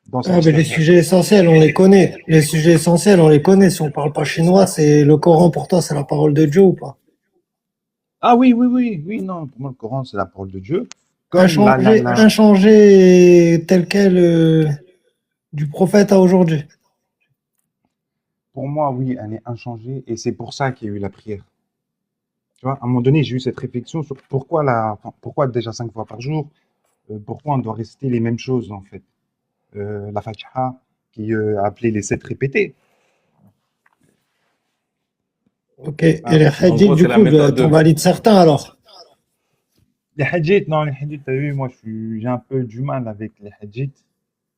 dans cette Ah, mais les histoire. sujets essentiels, on les connaît. Les sujets essentiels, on les connaît. Si on parle pas chinois, c'est le Coran pour toi, c'est la parole de Dieu ou pas? Ah oui, non, pour moi, le Coran, c'est la parole de Dieu. Comme Inchangé tel quel du prophète à aujourd'hui. Pour moi, oui, elle est inchangée et c'est pour ça qu'il y a eu la prière. Tu vois, à un moment donné, j'ai eu cette réflexion sur pourquoi déjà 5 fois par jour, pourquoi on doit réciter les mêmes choses en fait. La Fatiha qui a appelé les 7 répétés. Ok. Et les hadiths, gros, du c'est la coup, méthode t'en de- valides certains alors. Les hadiths, non, les hadiths, t'as vu, moi j'ai un peu du mal avec les hadiths.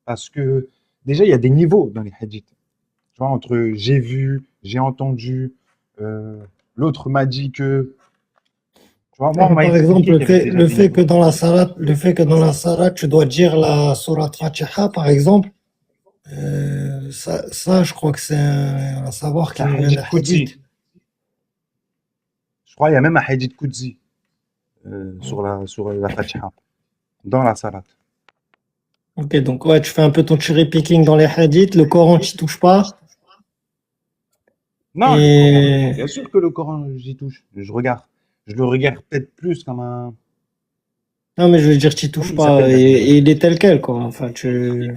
Parce que déjà, il y a des niveaux dans les hadiths. Tu vois, entre j'ai vu, j'ai entendu, l'autre m'a dit que. Tu vois, moi, on m'a Par exemple, expliqué qu'il y avait déjà le des fait que niveaux. dans la salat, le fait que dans la salat, tu dois dire la sourate Fatiha, par exemple, ça, je crois que c'est un savoir C'est qui un nous vient hadith des hadiths. Qudsi. Je crois qu'il y a même un hadith Qudsi sur la Fatiha, dans la salat. Ok, donc ouais, tu fais un peu ton cherry picking dans les hadiths, le Coran, tu touches pas. Non, le Coran, Et bien sûr que le Coran, j'y touche. Je regarde. Je le regarde peut-être plus comme un. non, mais je veux dire, tu Comment touches il pas. s'appelle Et il est tel quel, quoi. Enfin, tu.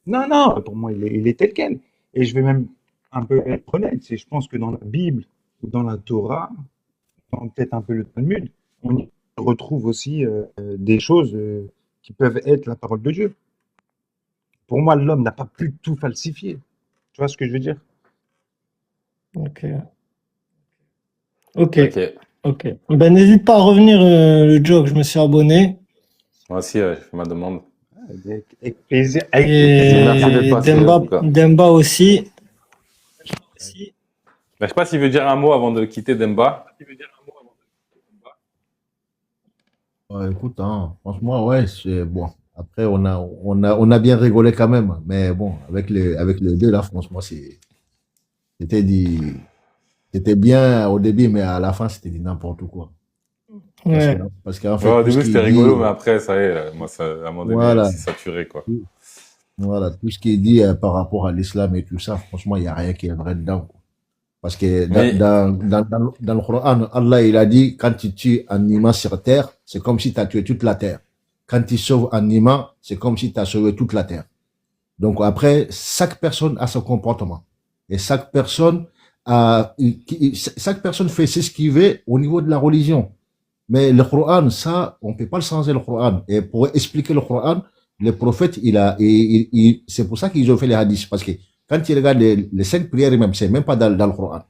Non, non, pour moi, il est tel quel. Et je vais même un peu être honnête. Je pense que dans la Bible ou dans la Torah, peut-être un peu le Talmud, on y retrouve aussi des choses qui peuvent être la parole de Dieu. Pour moi, l'homme n'a pas pu tout falsifier. Tu vois ce que je veux dire? Ok. Ok. Ok. Ok. Ben, n'hésite pas à revenir, le Jog, je me suis abonné. Moi aussi, je fais ma demande. Avec plaisir. Avec plaisir. Merci d'être Et passé, en tout cas. Demba aussi. Je sais pas s'il veut dire un mot avant de quitter Demba. Ouais, écoute, hein, franchement, ouais, c'est bon. Après, on a bien rigolé quand même. Mais bon, avec les deux, là, franchement, c'était c'était bien au début, mais à la fin, c'était du n'importe quoi. Ouais. Parce qu'en Ouais, fait, au tout ce début, qu'il c'était rigolo, dit, mais après, ça y est, moi, ça, à un moment donné, voilà, c'est saturé, quoi. voilà, tout ce qu'il dit par rapport à l'islam et tout ça, franchement, il n'y a rien qui est vrai dedans, quoi. Parce que Mais, dans le Coran, Allah, il a dit, quand tu tues un humain sur terre, c'est comme si tu as tué toute la terre. Quand tu sauves un humain, c'est comme si tu as sauvé toute la terre. Donc après, chaque personne a son comportement. Et chaque personne fait ce qu'il veut au niveau de la religion. Mais le Coran, ça, on peut pas le changer le Coran. Et pour expliquer le Coran, le prophète, c'est pour ça qu'ils ont fait les hadiths. Parce que quand tu regardes les 5 prières même, c'est même pas dans le Coran.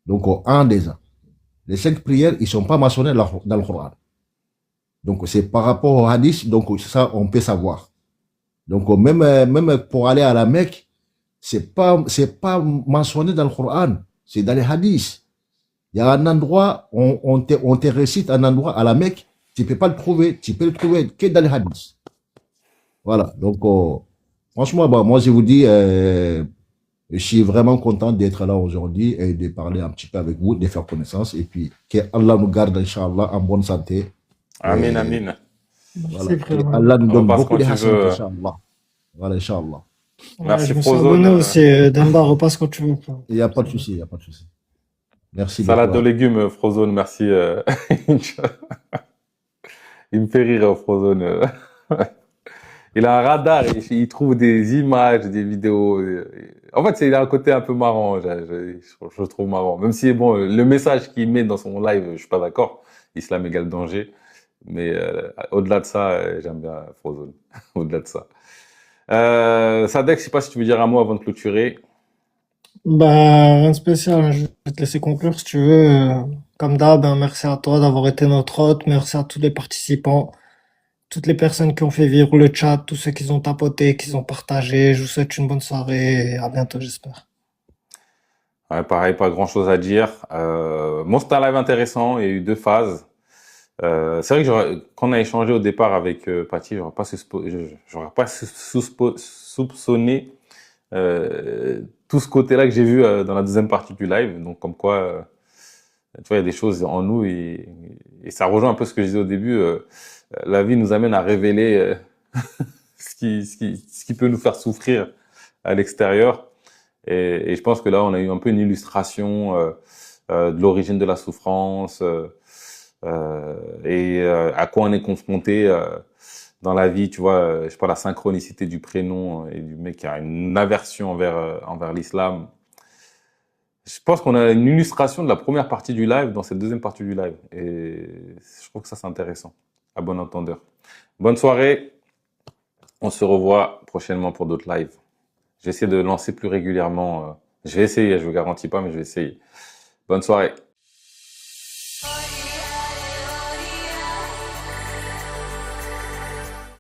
Donc, un des ans. Les 5 prières, ils sont pas mentionnés dans le Coran. Donc, c'est par rapport au hadith, donc ça, on peut savoir. Donc, même pour aller à la Mecque, c'est pas mentionné dans le Coran. C'est dans les hadiths. Il y a un endroit, on te récite un endroit à la Mecque, tu peux pas le trouver, tu peux le trouver que dans les hadiths. Voilà. Donc, franchement, bah, moi, je vous dis, je suis vraiment content d'être là aujourd'hui et de parler un petit peu avec vous, de faire connaissance et puis que Allah nous garde, Inch'Allah, en bonne santé. amin, Et amin. voilà. Merci, Que frère. Allah nous donne Repasse beaucoup quand de tu hasanat, veux. Inch'Allah. Voilà, Inch'Allah. Ouais, Merci, je me suis Frozone. abonné aussi. Demba, repasse quand tu veux, frère. Il n'y a pas de souci, il n'y a pas de souci. Merci Salade de beaucoup. légumes, Frozone, merci. Il me fait rire, Frozone. Il a un radar, il trouve des images, des vidéos. En fait, il a un côté un peu marrant, je le trouve marrant. Même si, bon, le message qu'il met dans son live, je suis pas d'accord. Islam égale danger. Mais au-delà de ça, j'aime bien Frozone. Au-delà de ça. Sadek, je sais pas si tu veux dire un mot avant de clôturer. Bah, rien de spécial. Je vais te laisser conclure si tu veux. Comme d'hab, hein, merci à toi d'avoir été notre hôte. Merci à tous les participants, toutes les personnes qui ont fait vivre le chat, tous ceux qui ont tapoté, qui ont partagé. Je vous souhaite une bonne soirée et à bientôt, j'espère. Ouais, pareil, pas grand-chose à dire. Bon, c'était un live intéressant. Il y a eu 2 phases. C'est vrai que quand on a échangé au départ avec Paty, j'aurais pas soupçonné tout ce côté-là que j'ai vu dans la deuxième partie du live. Donc, comme quoi, tu vois, il y a des choses en nous et ça rejoint un peu ce que je disais au début. La vie nous amène à révéler ce qui peut nous faire souffrir à l'extérieur. Et je pense que là, on a eu un peu une illustration de l'origine de la souffrance et à quoi on est confronté dans la vie. Tu vois, je sais pas, la synchronicité du prénom et du mec qui a une aversion envers l'islam. Je pense qu'on a une illustration de la première partie du live dans cette deuxième partie du live. Et je trouve que ça, c'est intéressant. À bon entendeur. Bonne soirée. On se revoit prochainement pour d'autres lives. J'essaie de lancer plus régulièrement. Je vais essayer, je vous garantis pas, mais je vais essayer. Bonne soirée.